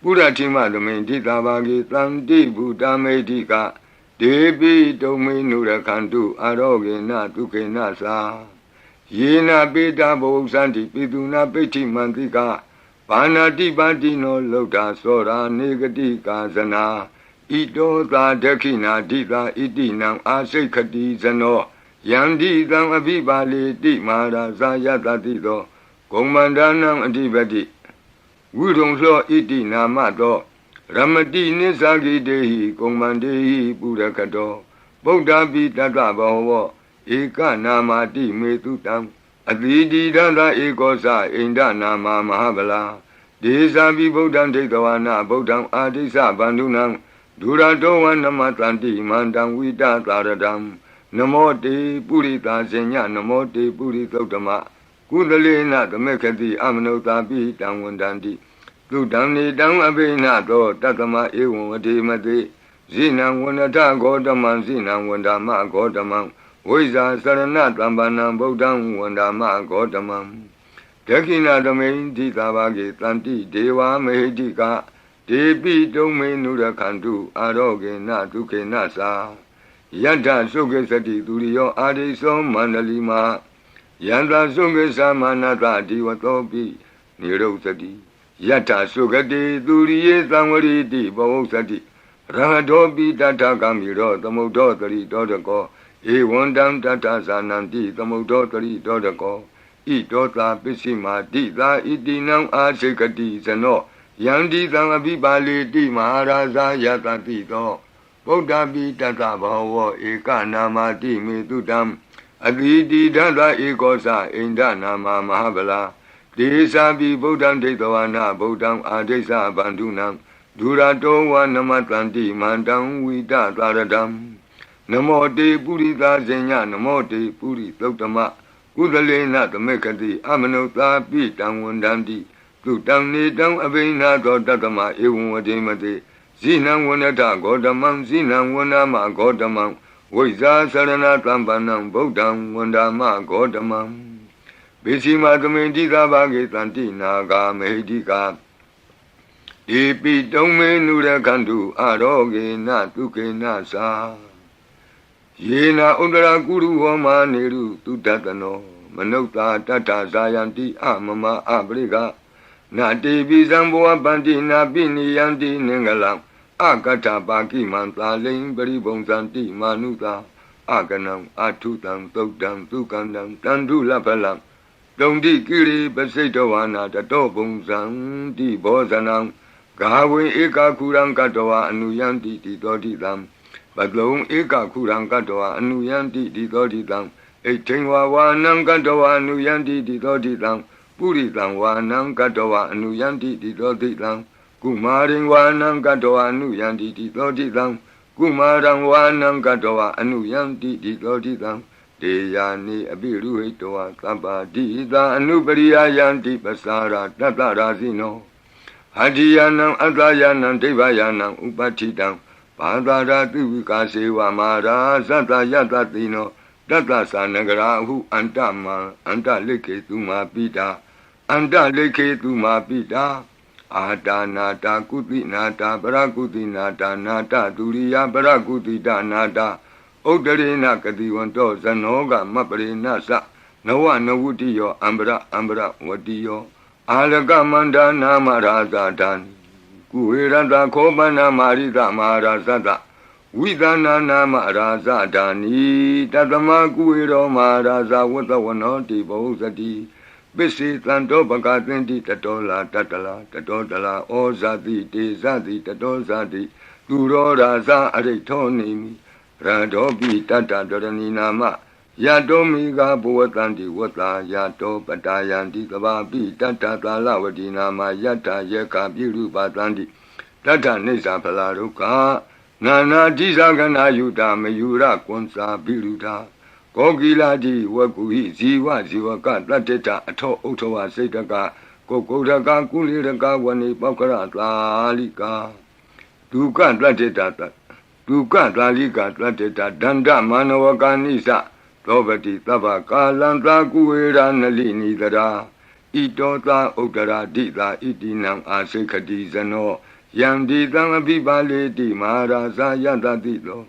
Puratima Dominti Tabagi Tanti Buddha Medika Debi Domi Nurakantu Arogena Tukena Sa Yena Beta Bosanti Piduna Peti Mantika Panati Batino Lota Sora Negati Kazana Ito Ta Dekina Dita Itinam Asekati Zano Yandi Tam Abibali Di Mara Zayata Tito Komandanam Adibati Wudong So Iti Namato Ramati Nisagi Dehi Komandehi Purakato Bodha Pitata Baho Eka Namati Metutam Aditi Dada Ekosa Inda Nama Mahabala Desabi Bodham Tekawana Bodham Adisa Bandunam Durato Namatranti Mandam Vita Taradam Namote Purita Senya Namote Puritotama Kudalena Tamekati Amanota Pitam Wandanti Tudamni Dam Abena To Tatama Ewan Vademate Zinam Wanata Godaman Zinam Wandama Godamam Weza Saranat Ambanam Bodham Wandama Godamam Dekina Domain Titabagi Tanti Deva Mehedika Debi Domain Nurakantu Aroge Natuke Nasa Yata Sukesati Duriyo Adiso Mandalima Yanta Sukesa Manata Diwatopi Nirosati Yata Sukati Duriye Samari Bosati Rahatopi Tata Kamiro Tamodotari Dotako Ewondam Tata Sananti Tamodotari Dotako Idota Pisima Dita Itinam Asekati Sano Yandi Tangabi Bali Di Maharaja Yata Tito Buddha Tata Bhava Eka Namati Mitudam Aditi Dada Ekosa Inda Nama Mahabala Desa Bi Buddham Detavana Buddham Adesa Bandunam Durato Namatlanti Mandam Vita Taradam Namo Te Purita Zenya Namo Te Puri Totama Udalena Tamekati Amanota Pitam Wandandi Tutam Nitam Avena Tatama Ewadimate Zinam Wanata Godamam Zinam Wanama Godamam Wiza Sarana Tampanam Bodam Wandama Godamam Bishima Tamendita Bagitanti Naga Medika Ipi Tome Nura Kandu Aroge Natuke Nasa Yena Undara Guru Homa Neru Tutatano Manota Tata Zayanti Amama Abriga Nati Bizamboa Bandi Nabini Yanti Nengalam Akata Baki Manta Ling Beribonsanti Manuta Aganam Atutam Tokdam Tukandam Tandu Lapalam Dondi Kiri Basetowana Tato Bongsan Di Bozanam Gawe Eka Kurang Katoa Anuyanti Titotitam Badlong Eka Kurang Katoa Anuyanti Titotitam Etingwa Wanam Katoa Anuyanti Titotitam Puritang Wanam Katoa Anuyanti Titotitam Kumaring Wanam Katoa Anuyanti Titotitam Kumarang Wanam Katoa Anuyanti Titotitam Deyani Abiru Hitoa Kapa Dita Anubariya Yanti Pasara Tatarazino Hadiyanam Atayanam Devayanam Upatidam Padara Tuvika Sewa Mara Sata Yatatino Tata Sanagarahu Antama Anta Leke Tuma Pita Anta Leke Tuma Pita Ata Nata Kuti Nata Parakuti Nata Nata Turiya Parakuti Nata Odarina Kadiwanto Zanoga Mapare Nasa Nawa Nawutiyo Ambra Watiyo Alaga Manda Namaraza Dani Kuiranda Kobana Marita Marazada Vidana Namaraza Dani Tatama Kuiro Maraza Watawanoti Bosati Bisi Tanto Bakatinti Tatola Tatala Ozati Tezati Tatozati Turo Raza Aretonimi Radobi Tata Dorani Nama Yato Miga Buatanti Wata Yato Patayanti Kababi Tata Talawati Nama Yata Yeka Biru Patanti Tata Nisa Palaruka Nana Dizagana Yuta Mayura Konsa Biruta Kogiladi Wakuhi Ziwa Ziwaka Tateta Ato Otowa Setaka Kokodaka Kuliraka Wani Pakara Lalika Duka Tateta Duka Lalika Tateta Danda Manawaka Nisa Robati Tava Kalanta Kuera Nalini Dara Itota Otara Dita Itinam Asekati Zano Yandi Tangabibale Di Maharaza Yatatito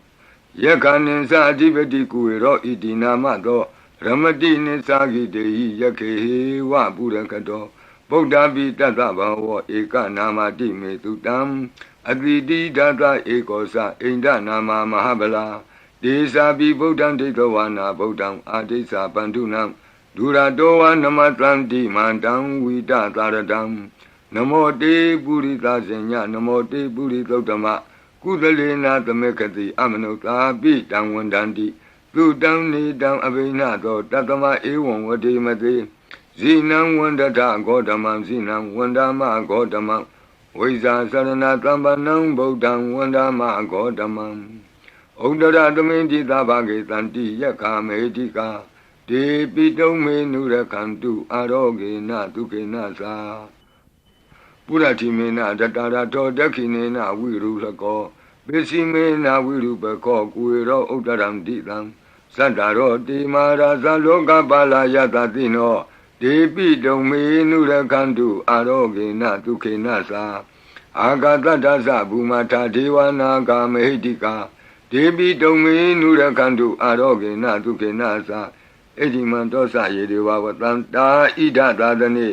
Yakanin Sadivati Kuero Itinamado Ramadi Nisagi Dei Yake Wa Burakato Bodhabi Tata Bhava Eka Namati Metutam Advidi Tata Ekosa Inda Nama Mahabala Desa Bi Bodham Detawana Bodham Adesa Bandunam Duradoa Namatlanti Mandam Vita Taradam Namo Te Purita Zenya Namo Te Puritotama Kudalena Tamekati Amanota Bitam Wandandi Tudam Nidam Abinato Tatama Ewan Vadimate Zinam Wandata Godamam Zinam Wandama Godamam Wiza Sarana Tambanam Bodham Wandama Godamam Odara Dominti Tabagi Tanti Yaka Medika Te Pito Menura Kantu Aroge Natuke Nasa Puratimena Tatara Todakinena Virusako Besimena Virupako Kuiro Odaram Ditam Sandaro Ti Maraza Loka Bala Yatatino Te Pito Menura Kantu Aroge Natuke Nasa Agatata Bumata Dewana Kamedika ဒေပိတုံမေနုရခန္တုအာရောဂေနဒုက္ခေနသာဣတိမံတောသယေဒေဝဝတံတာဣဒသာသနေ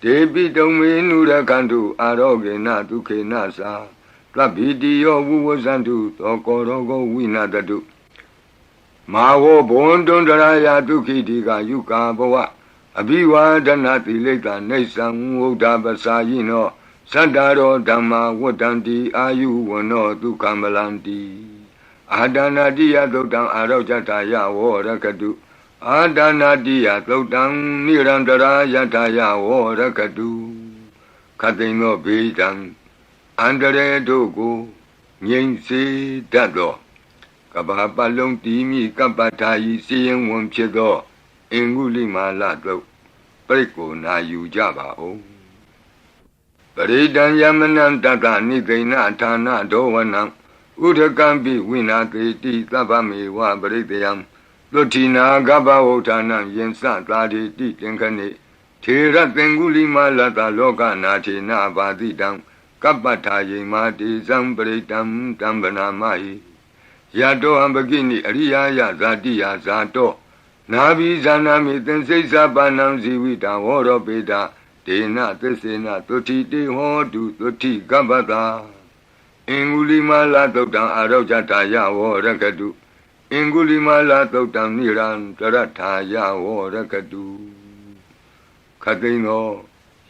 ဒေပိတုံမေနုရခန္တုအာရောဂေနဒုက္ခေနသာသဗ္ဗိတိယောဝုဝဇန္တုသောကောရောဂဝိနာတတုမာဝောဘွန်တွန်တရာယဒုက္ခိတိကယုကာဘဝအဘိဝါဒနာတိလိတနေသံဝုဒ္ဓပစာယိနောသတ္တရောဓမ္မာဝတ္တံတိအာယုဝနောဒုက္ခမလန္တိအာဒနာတိယသုတ်တံအာရောဇတာယဝောရကတုအာဒနာတိယသုတ်တံနိရန္တရာယတာယဝောရကတုခတ်သိမ်းသောဘေးတံအန္တရေတို့ကိုငြိမ်စေတတ်သောကဘာပတ်လုံးတီးမိကပ္ပထာယီစီရင်ဝင်ဖြစ်သောအင်္ဂုလိမာလတို့ပြိတ်ကိုနာယူကြပါဦးပရိဒံယမနံတတနိသိဏဌာနဒောဝနံဥဒကံပိဝိနာတိတိသဗ္ဗမေဝပရိတယံလွဋ္ဌိနာကဗ္ဗဝဋ္ဌာနံယင်စသာတိတိတင်ခဏိထေရသင်္ဂုလိမာလတလောကနာထေနဘာတိတံကပ္ပထာယေမာတိဇံပရိတံတံဗနာမဟိယတောဟံပကိနိအရိယာယဇာတိယဇာတောနာဘိဇာနာမိသင်္စိစ္ဆပါဏံဇီဝိတံဝရောပေတဒေနသစ္စေနသုတိတေဟောတုသုတိကပ္ပတာအင်္ဂုလိမာလသုတ်တံအာရောဇတာယဝောရကတုအင်္ဂုလိမာလသုတ်တံနိရန္တရထာယဝောရကတုခတ်သိမ်းသော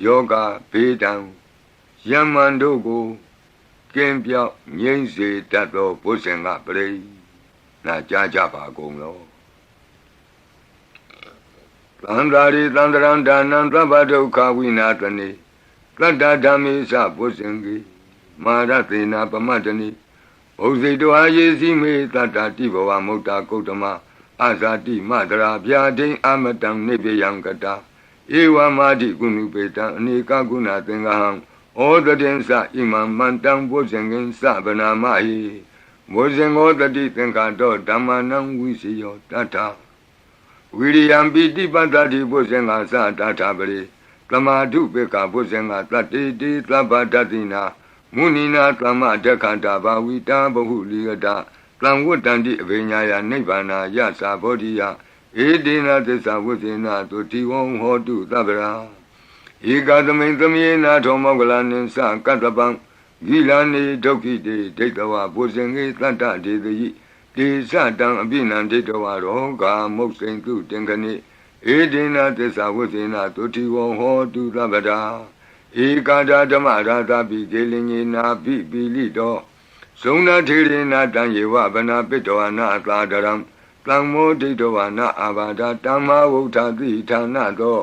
ယောဂဘေးတံယမန်တို့ကိုကင်းပြောက်ငြိမ့်စေတတ်သောဘုဇင်ကပရိနာကြားကြပါကုန်လောသန္တာရိသန္တရံဒါနံသဗ္ဗဒုက္ခဝိနာတနေသတ္တဓမ္မေသဘုဇင်ကိမာရသေနာပမတ္တနိဘုဇိတောအာယေစီမေသတ္တတိဘဝမုတ်တာကုတ္တမအာဇာတိမတရာဗျာဒိံအမတံနိဗ္ဗယံကတာဧဝမာတိကုဏုပေတံအနေကကုဏသင်္ဃဟံဩတတင်္စဣမံမန္တံဘုဇင်ကင်စဗနာမဟိဘုဇင်ောတတိသင်္ခါတောဓမ္မနံဝိစီယောတတ္ထဝိရိယံပိတိပတ္တိဘုဇင်္ဂသတ္ထပရိသမာဓုပေကဘုဇင်္ဂတတ္တိတိသဗ္ဗတတိနာမုနိနာသမ္မဒက္ခတာဘာဝိတာဘဟုလိယတသံဝတ္တန္တိအဘိညာယနိဗ္ဗာနာယသဘောဓိယဧဒေနသစ္စာဝိသေနသုတိဝံဟောတုသဗ္ဗရာဧကသမိန်သမေနာထောမောကလနိသကတ္တပံဂိလာနေဒုက္ခိတေဒိဋ္ဌဝဘုဇင်္ဂေသတ္တဒေတိတေသတံအပိနံဒိဋ္ဌဝရောဂာမုတ်စိန်တုတင်ခဏိဧဒေနသစ္စာဝိသေနသုတိဝံဟောတုသဗ္ဗရာဧကာဒဓမ္မရာသပိကေလင်ညေနာပိပိလိတောဇုံနာထေရေနာတံယေဝဗနာပိတောနာသာဒရံသံမောဒိဋ္ဌဝနာအာဘာဒတမ္မာဝုဋ္ဌတိဌာနသော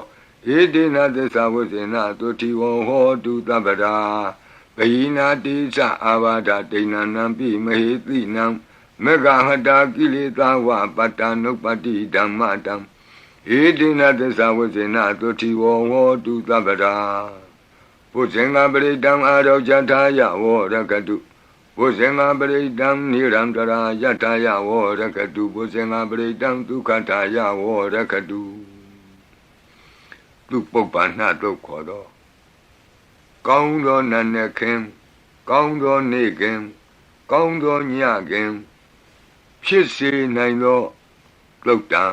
ဧဒေနသစ္စာဝိသေနသုတိဝံဟောတုသဗ္ဗရာဘယိနာတိသအာဘာဒဒိဏနံပိမဟေတိနံမေဃဟတာကိလေသာဝပတ္တနုပတ္တိဓမ္မတံဧဒေနသစ္စာဝိသေနသုတိဝံဟောတုသဗ္ဗရာဘုဇင်္ဂပရိတံအာရောဇတာယဝောရကတုဘုဇင်္ဂပရိတံနိရန္တရာယတာယဝောရကတုဘုဇင်္ဂပရိတံဒုက္ခတာယဝောရကတုသူပုပ္ပန္နတို့ခေါ်တော့ကောင်းသောနတ်နဲ့ခင်ကောင်းသောနေ့ခင်ကောင်းသောညခင်ဖြစ်စေနိုင်သောသုတ်တံ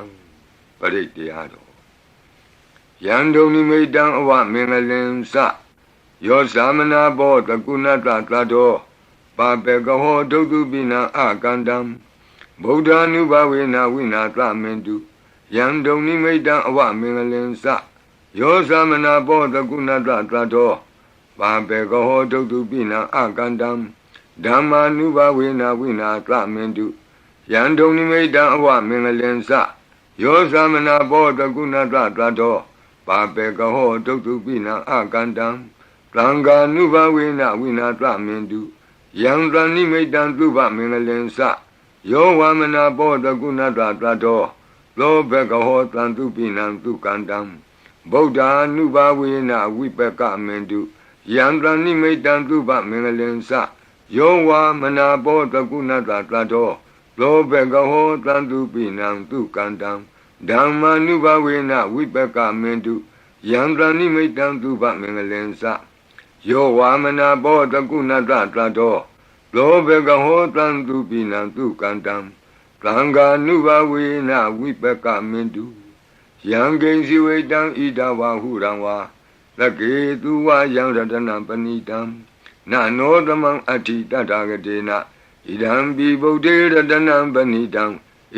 ပရိတရားတော်ယံဒုံနိမိတံအဝမင်္ဂလင်္စယောသမနာဘောတကုဏတသတ္တောပါပေကဟောဒုက္ခုပိနံအကန္တံဗုဒ္ဓ ानु ဘဝေနဝိနာသမင်တုယံဒုံနိမိတံအဝမင်္ဂလင်္စယောသမနာဘောတကုဏတသတ္တောပါပေကဟောဒုက္ခုပိနံအကန္တံဓမ္မာနုဘဝေနဝိနာသမင်တုယံဒုံနိမိတံအဝမင်္ဂလင်္စယောသမနာဘောတကုဏတသတ္တောပါပေကဟောဒုက္ခုပိနံအကန္တံသံဃာနုဘဝေနဝိနာသမင်တုယံသနိမိတံသုဘမင်္ဂလင်္စယောဝမနာဘောတကုဏတသတ္တောလောဘကဟောတံသူပိနံသူကန္တံဗုဒ္ဓ ानु ဘဝေနဝိပကမင်တုယံသနိမိတံသုဘမင်္ဂလင်္စယောဝမနာဘောတကုဏတသတ္တောလောဘကဟောတံသူပိနံသူကန္တံဓမ္မာနုဘဝေနဝိပကမင်တုယံသနိမိတံသုဘမင်္ဂလင်္စယောဝမနာဘောတကုဏတသတ္တော သောဘဂဟောတံသူပိနံသူကန္တံသံဃာနုဘဝေနဝိပကမင်တုယံကိဉ္စီဝေတံဣဒဝဟုရံဝါသကေသူဝယံရတနံပဏိတံနနောသမံအဋ္ဌိတတဂတေနဣဒံပိဗုဒ္ဓေရတနံပဏိတံ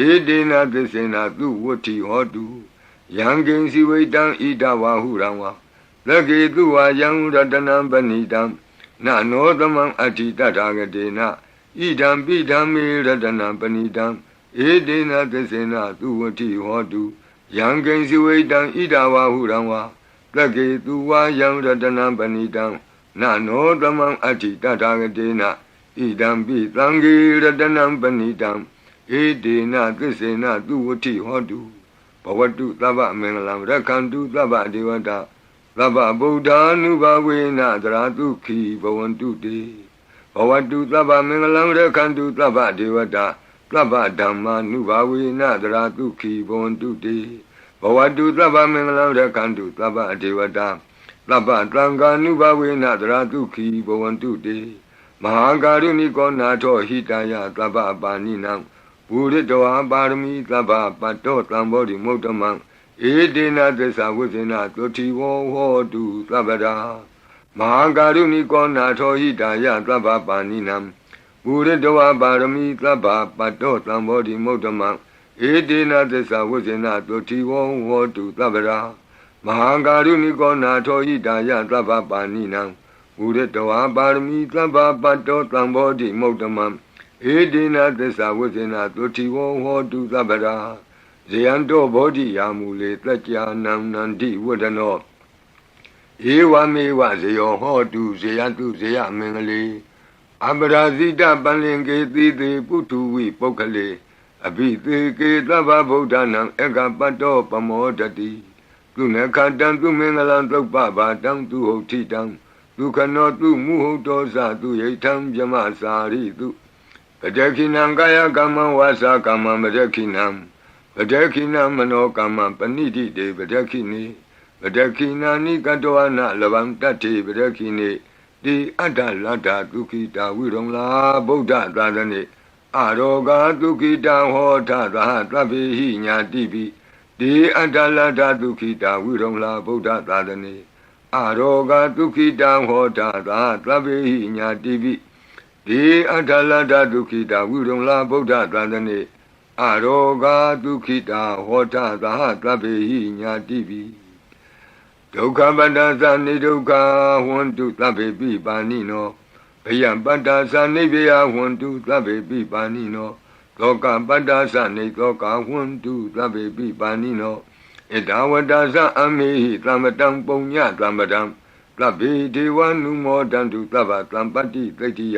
ဧတေနသစ္စေနသူဝဋ္ဌိဟောတုယံကိဉ္စီဝေတံဣဒဝဟုရံဝါသကေသူဝယံရတနံပဏိတံနနောသမံအဋ္ဌိတတဂတေနဣဒံပိဓမ္မေရတနံပဏိတံဧတေနသစ္စေနသူဝဋ္ဌိဟောတုယံကိဉ္စီဝေတံဣဒဝဟုရံဝါသကေသူဝယံရတနံပဏိတံနနောသမံအဋ္ဌိတတဂတေနဣဒံပိသံဃေရတနံပဏိတံဧတေနသစ္စေနသူဝဋ္ဌိဟောတုဘဝတုသဗ္ဗမင်္ဂလံရက္ခန္တုသဗ္ဗဒေဝတာသဗ္ဗဗုဒ္ဓ ानु ဘဝေနသရတုခိဘဝန္တုတေဘဝတုသဗ္ဗမင်္ဂလံရက္ခန္တုသဗ္ဗဒေဝတာသဗ္ဗဓမ္မာနုဘဝေနသရတုခိဘဝန္တုတေဘဝတုသဗ္ဗမင်္ဂလံရက္ခန္တုသဗ္ဗဒေဝတာသဗ္ဗသံဃာနုဘဝေနသရတုခိဘဝန္တုတေမဟာကာရုဏိကောနာထောဟိတယသဗ္ဗပါဏိနံပုရိတောပါရမီသဗ္ဗပတ္တောသံဘောဓိမုဒ္ဓမံဧတေနသစ္စာဝိဇ္ဇနာသုတိဝောဟောတုသဗ္ဗရာမဟာကာရုဏိကောနာထောဟိတယသဗ္ဗပါဏိနံပုရိတောပါရမီသဗ္ဗပတ္တောသံဘောဓိမုဒ္ဓမံဧတေနသစ္စာဝိဇ္ဇနာသုတိဝောဟောတုသဗ္ဗရာမဟာကာရုဏိကောနာထောဟိတယသဗ္ဗပါဏိနံပုရိတောပါရမီသဗ္ဗပတ္တောသံဘောဓိမုဒ္ဓမံဧတေနသစ္စာဝိဇ္ဇနာသုတိဝောဟောတုသဗ္ဗရာဇယံတောဘောဓိယာမူလေတကြာနံနန္တိဝဒနောဧဝမေဝဇယောဟောတုဇယတုဇယမင်္ဂလေအပရာဇိတပန္လင်ကေတိတေပုထုဝိပုဂ္ဂလေအဘိသေကေသဗ္ဗဗုဒ္ဓနာဧကပတ္တောပမောတတိသူနခတံသူမင်္ဂလံသုပ္ပဘာတံသူဟုတ်ထိတံဒုခနောသူမုဟုတ်တောဇသူယိထံပြမစာရိတုပတခိနံကာယကမ္မဝါစာကမ္မပတခိနံပတခိနမနောကမ္မပဏိတိတေပတခိနေပတခိနာနိကတောဝနလဗံတတ္တိပတခိနေတိအတ္တလတ္တဒုခိတာဝိရုံလာဗုဒ္ဓသာသနေအရောဂဒုခိတံဟောထသဟသဗ္ဗေဟိညာတိပိတိအတ္တလတ္တဒုခိတာဝိရုံလာဗုဒ္ဓသာသနေအရောဂဒုခိတံဟောထသဟသဗ္ဗေဟိညာတိပိတိအတ္တလတ္တဒုခိတာဝိရုံလာဗုဒ္ဓသာသနေအရောဂဒုခိတာဟောထသဟသဗ္ဗေဟိညာတိပိဒုက္ခပတ္တသနိဒုက္ခဟွန်တုသဗ္ဗေပိပါဏိနောဘယံပတ္တသနိဗ္ဗယဟွန်တုသဗ္ဗေပိပါဏိနောသောကပတ္တသနိသောကဟွန်တုသဗ္ဗေပိပါဏိနောဣဒဝတ္တသအမေဟိသမ္ပတံပုံညသမ္ပတံသဗ္ဗေဒေဝနုမောတံတုသဗ္ဗသံပတ္တိသိတ္တိယ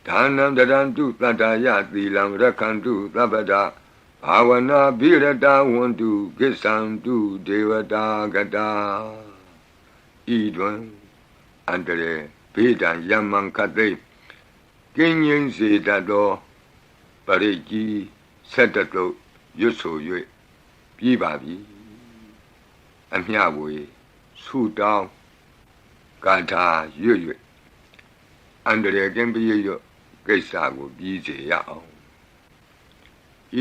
ဒါနံတရံတုသတ္တယသီလံရက္ခန္တုသဗ္ဗဒဘာဝနာဘိရတဝန္တုကိစ္ဆံတုဒေဝတာကတာဤတွင်အန္တရေဘေဒံယမံခတ်သိကင်းငြိမ်းစေတတ်သောပရိကြီးဆက်တတုရွတ်ဆို၍ပြီးပါပြီအမျှဝေဆုတောင်းကာထာရွတ်၍အန္တရေကင်းပြည့်ရွတ်ကိစ္စကိုပြီးစေရအောင်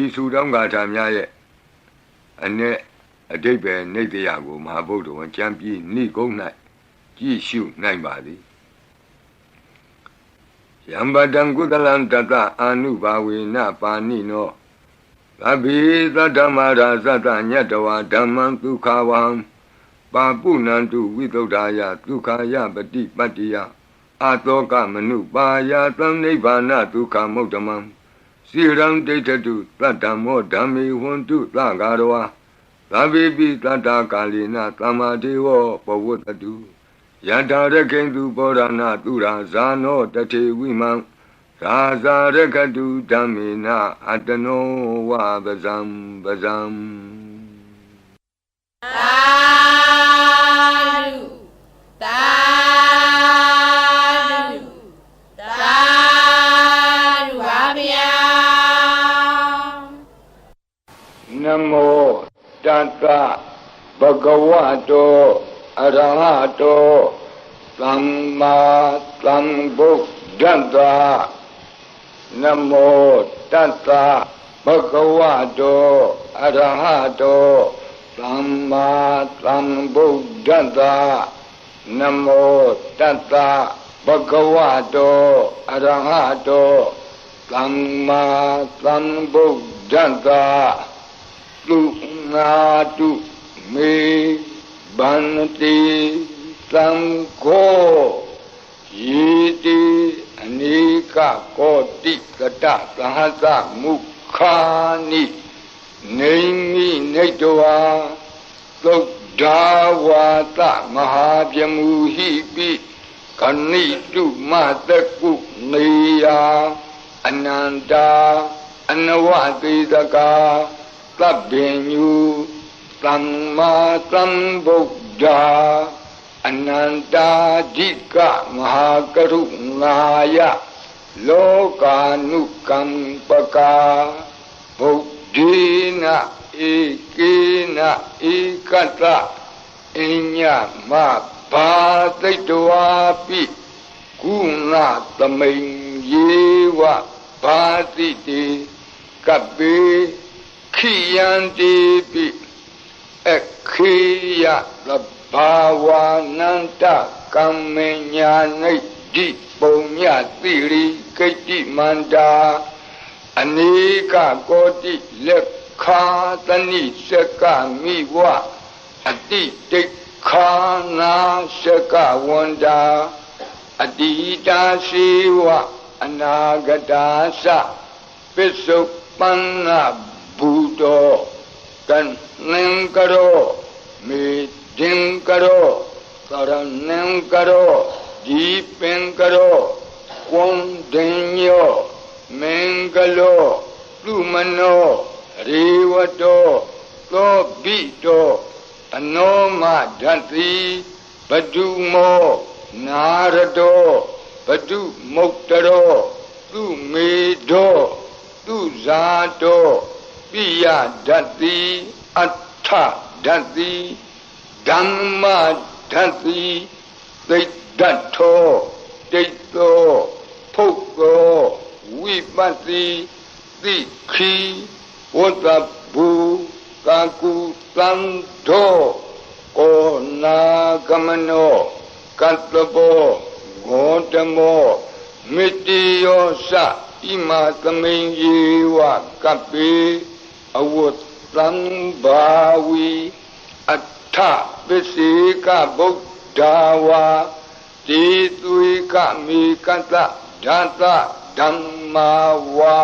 ဤဆုတောင်းကာထာများရဲ့အ내အဓိပ္ပာယ်နိတ္တယကိုမဟာဗုဒ္ဓဝံကျမ်းပြီးနိဂုံး၌ကြည့်ရှုနိုင်ပါသည်ယံပတံကုသလံတတအာနုဘာဝေနပါဏိနောသဗ္ဗေသတ္တမရာသတ္တညတဝဓမ္မံဒုက္ခဝံပါပုဏ္ဏံတုဝိသုဒ္ဓာယဒုက္ခယပတိပတ္တိယအတောကမနုပါယသံနိဗ္ဗာနဒုက္ခမုဒ္ဓမံစိရံဒိဋ္ဌတုသတ္တမောဓမ္မေဟွန်တုသဂါရဝါသဗ္ဗေပိသတ္တကာလိနသမ္မာဒေဝပဝတ္တုယထာရခိန္တုဘောရဏသူရာဇာနောတထေဝိမံရာဇာရခတုဓမ္မေနအတနောဝပဇံပဇံသာဓုသာဓုသာဓုပါဗျာနမောတတ္တဘဂဝတောအရဟတောသမ္မာသမ္ဗုဒ္ဓတ္တ นะโมตัสสะภะคะวะโตอะระหะโตสัมมาสัมพุทธัสสะนะโมตัสสะภะคะวะโตอะระหะโตสัมมาสัมพุทธัสสะตุนาตุเมบันติสังโฆยีติอเนกโกติกตะสหัสมุขานิเนมิเนตวาตุดาวาตมหาพมุหิปิกนิตุมาตกุเนียอนันตาอนวติตกาตัพเพญุสัมมาสัมพุทธาอนันตาจิกะมหากรุณายะโลกานุกัมปกาบุตินะเอกินะเอกตะอิญญมะภาติตวาปิกุณะตมิงเยวะภาติติกัปเปขิยันติปิเอขิยะภาวานันตกัมเมญาณิดิปุญญาติริกิติมันดาอเนกโกติเลขาตนิสกามิวะอติติขานาสกาวันดาอดีตาสีวะอนาคตาสะปิสุปันนาบูโตกันนังกโรมิดิงกโรสรนังกโรดีเป็งกโรควนเดญโยเมงกโลลุมโนรีวโตโตบิโตอโนมาดันติปดุโมนารโตปดุมุตตโรตุเมโดตุဇာโตปิยดัตติอัฏฐดัตติธัมมาดัตติติดัตโธติโตภุโกวิปัสสิติขีวัตบุกากุตันโธโกนากมโนกัตตโปโกตโมมิติโยสะอิมาตมิงเยวะกัปปิอวุตตังบาวีอัฏฐปิสิกะบุตตาวาติตุยกะมิกัตตะดัตตะธัมมาวา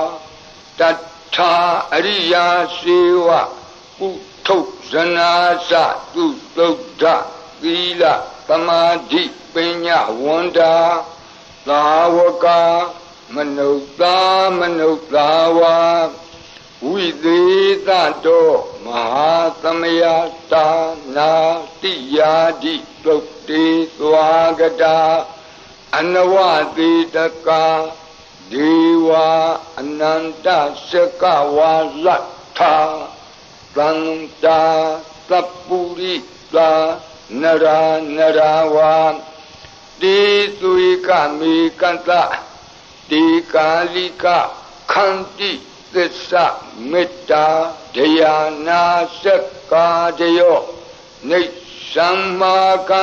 ตัทธาอริยาสีวะอุทุสนาสะตุตุดดะသီလသမာဓိပညာဝန္တာသာဝကမနုဿာမနုဿာဝါဝိသေသတောမဟာသမယတာနာတိယာတိသုတ်တေသွားကတာအနဝတိတကာဒေဝအနန္တစကဝါလတ္ထာသန္တာသပ္ပုရိသာနရာဝါတိသုိကမေကတ္တတိကာလိကခန္တိသစ္စာမေတ္တာဒယာနာစက္ကာဒယောနိသမ္မာကံ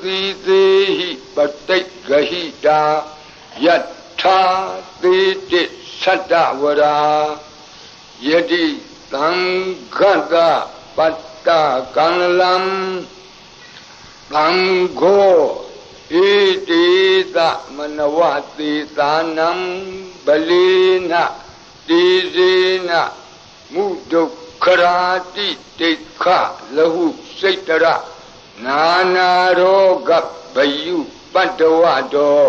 တိသေဟိပတိဂဟိတာယထာသေတိသတ္တဝရာယတိသံဃတပတ္တကံလံသံဃောဣတိသမနဝတိသာနံဗလေနတိဇေနမုဒုက္ခရာတိတိခလဟုစိတ္တရနာနာရောဂဗယုပတ္တဝတော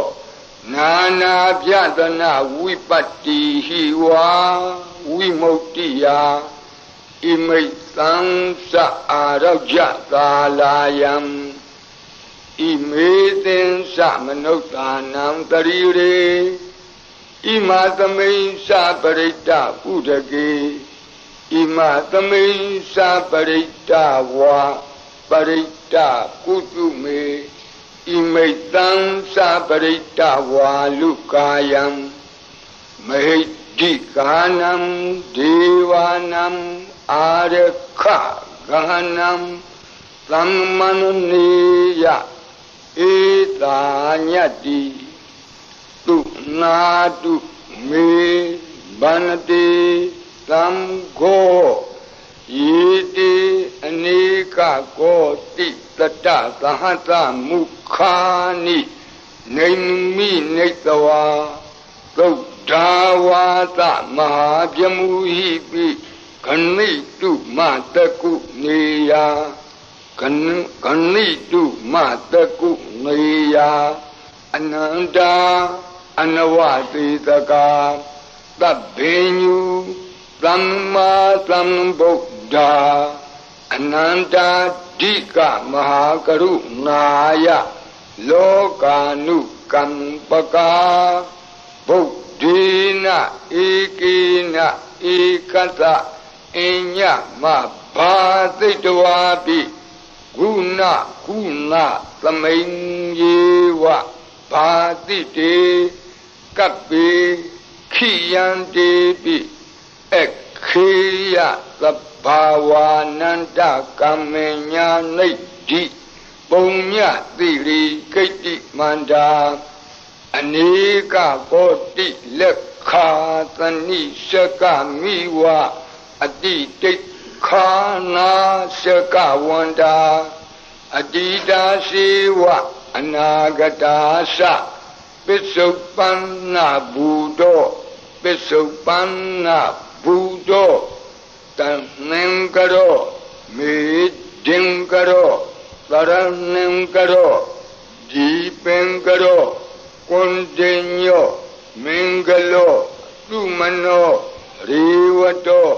နာနာပြဒနာဝိပတ္တိဟိဝါဝိမုတ္တိယဣမိတ်သံသအာရောကြကာလာယံဣမေသင်္စမနုဿာနံတရိရေဣမသမိန်္စပရိတ္တဥဒကေဣမသမိန်္စပရိတ္တဝါပရိတ္တကုတုမေဣမိတ်သံ္စပရိတ္တဝါလုကာယံ မဟိတိကာနံဒေဝနံအာရခဂဟနံသမ္မနနေယဧတာညတ္တိသူနာတုမေဗန္တိသံဃောယေတိအနေကကောတိတတသဟတမုခာနိနေမိနေတဝါသုဒ္ဓဝါသမဟာပြမူဟိပိခဏိတုမတကုနေယခဏိတုမတကုနေယအနန္တာအနဝတိတကာသဗ္ဗညုသမ္မာသမ္ဗုဒ္ဓအနန္တာဓိကမဟာကရုဏာယလောကာနုကမ္ပကာဗုဒ္ဓေနဧကေနဧကတအညမဘာသိတဝါပိဂုဏကုဏသမိန်ယေဝဘာတိတေကပ္ပေခိယံတေပိခေယသဗ္ဗဝါနန္တကမ္မညာနိဋ္ဌိပုံညတိရိကိတ္တိမန္တာအနေကကောတိလက်ခာသနိစကမိဝအတိတိခာနာစကဝန္တာအတိတာစေဝအနာဂတာသပစ္စုပန္နဘူတောပစ္စုပန္နဘူတောတန်နံကရောမေဒင်ကရောသရဏံကရောဒီပင်ကရောကွန်တေညောမင်္ဂလောသုမနောရေဝတော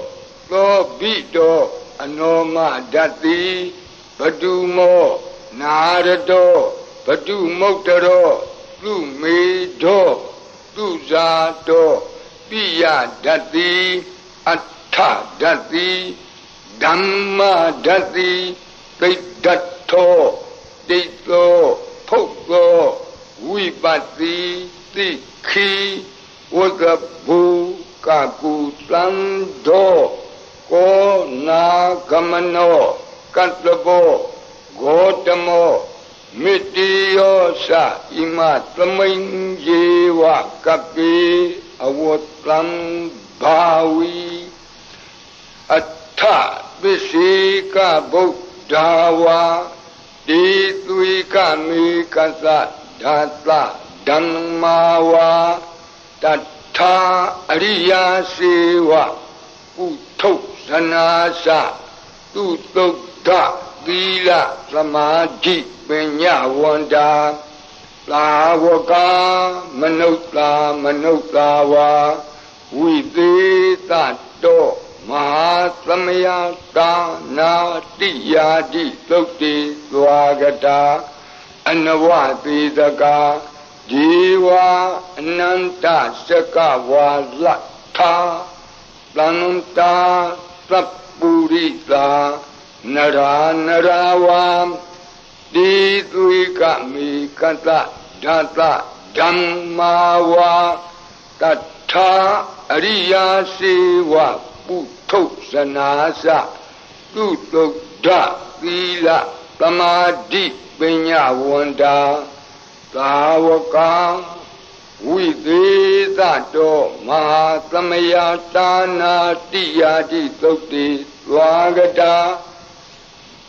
သောဘိတောအနောမဒတ္တိဘတုမောနာရတောဘတုမုတ်တရောသူမေတောသူဇာတောပိယဒတ္တိအဋ္ဌဒတ္တိဓမ္မဒတ္တိသိတ္တထောတိတောဖုတ်သောဝိပတ္တိတိခိဝကဘူကကုသံသောကောနာဂမနောကတ္တဘောဂေါတမောမေတ္တိယောသဣမသမိန်ယေဝကပိအဝတ္တံဘာဝီအဋ္ဌပစ္စေကဗုဒ္ဓဝါတိသွေကမေကသဓာတဓမ္မာဝါတထာအရိယာစေဝဥထုဇနာသသူသုဒ္ဓသီလသမာဓိပညာဝန္တာသာဝကမနုဿဝါဝိသေတတောမဟာသမယတာနာတိယာတိသုတ်တိသွားကတာအနဝတိတကာဒီဝအနန္တစကဝါလထာသန္တာသပ္ပုရိသာနရာဝံတိသွေကမေကတဓာတဓမ္မာဝါတထာအရိယာစေဝပုထုဇနာသသူသုဒ္ဓသီလသမာဓိပညာဝန္တာသာဝကဝိသေသတောမဟာသမယတာနာတိယာတိသုတ်တိသွားကတာ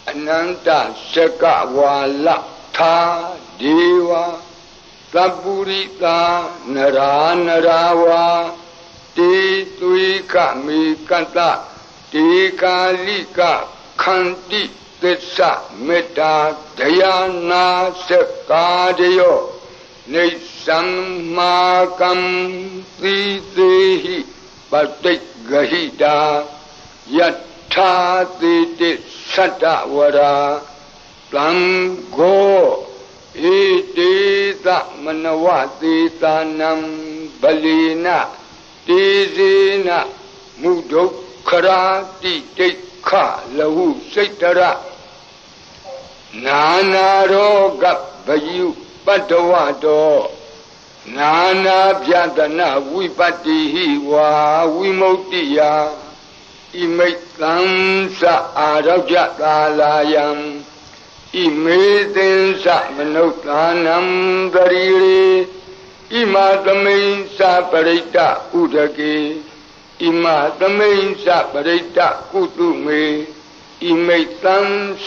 အနန္တစကဝါလထာဒေဝသပ္ပုရိသာနရာဝါတေသွေကမေကတတေကာလိကခန္တိသစ္စာမေတ္တာဒယာနာစကာတယောနေသံမာကံသီသေဟိပတိဂဟိတာယထာတိတိသတ္တဝရာတံဃောဣတိသမနဝတိသာနံဗလိနတေဇေနမုဒုက္ခရာတိတိခလဟုစိတ်တရနာနာရောဂဗယုပတ္တဝတော နာနာပြဒနာဝိပတ္တိဟိဝါဝိမုတ္တိယဣမိတ်သံသအာရောကြသာလာယံဣမေသင်္စမနုဿာနံတရီရေဣမသမိန်္စပရိတ္တဥဒကေဣမသမိန်္စပရိတ္တကုတုမေဣမိတ်သံ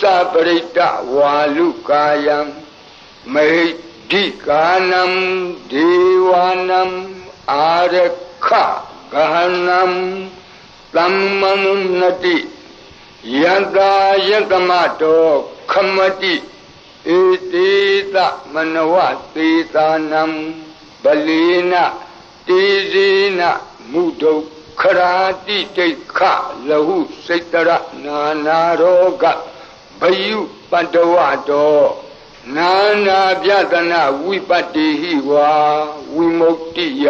သပရိတ္တဝါလူကာယံမေဒိကာနံဒေဝနံအာရခဂဟနံသမ္မနုနတိယတ္တာယတမတောခမတိဧတေတမနဝသေသာနံဗလေနတေဇေနမုဒုခရာတိတိခလဟုစိတ္တရနာနာရောဂဘယုပတ္တဝတောနာနာပြဒနာဝိပတ္တိဟိဝါဝိမုတ္တိယ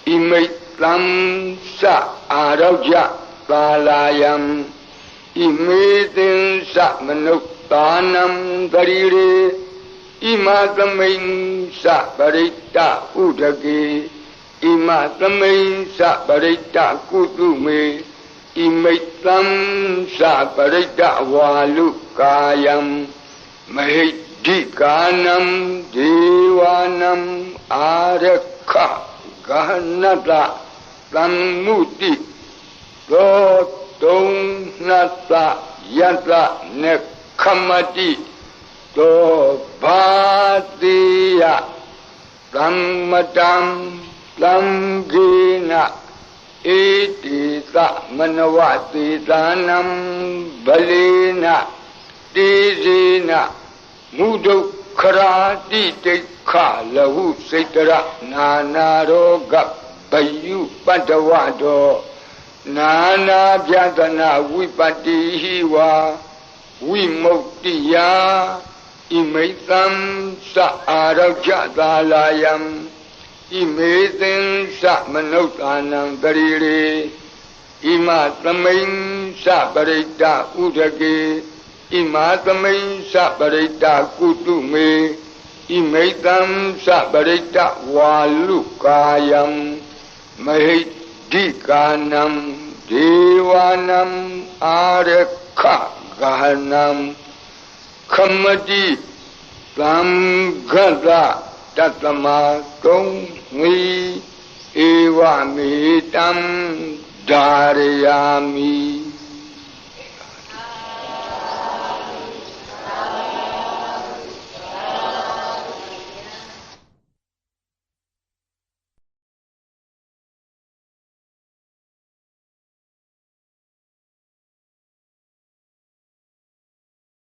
ဣမိတ်သံသအာရောကြသာလာယံဣမေသင်္စမနုဿာနံတရီရေဣမသမိန်္စပရိတ္တဥဒကေဣမသမိန်္စပရိတ္တကုတုမေဣမိတ်သံသပရိတ္တဝါလူကာယံမဟိဒိကာနံဒေဝနံအာရခဂဟနတသမ္မုတိသောတုံနတယတနေခမတိသောဘာတိယသမ္မတံသံဂေနဧတိသမနဝသေသာနံဗလေနတေဇေနမုဒုခရာတိတိခလဟုစိတ္တရနာနာရောဂဘယုပတ္တဝတောနာနာပြဒနာဝိပတ္တိဟိဝါဝိမုတ္တိယဣမိတ်သံသအာရောကြသာလာယံဣမေသင်္စမနုဿာနံတရီရေဣမသမိန်္စပရိတ္တဥဒကေဣမသမိန်္စပရိတ္တကုတုမေဣမိတ်သံသပရိတ္တဝါလူကာယံမဟိဒိကာနံဒေဝနံအာရခဂဟနံခမတိသံဃတတတမတုံငီဧဝမေတံဓာရယာမိ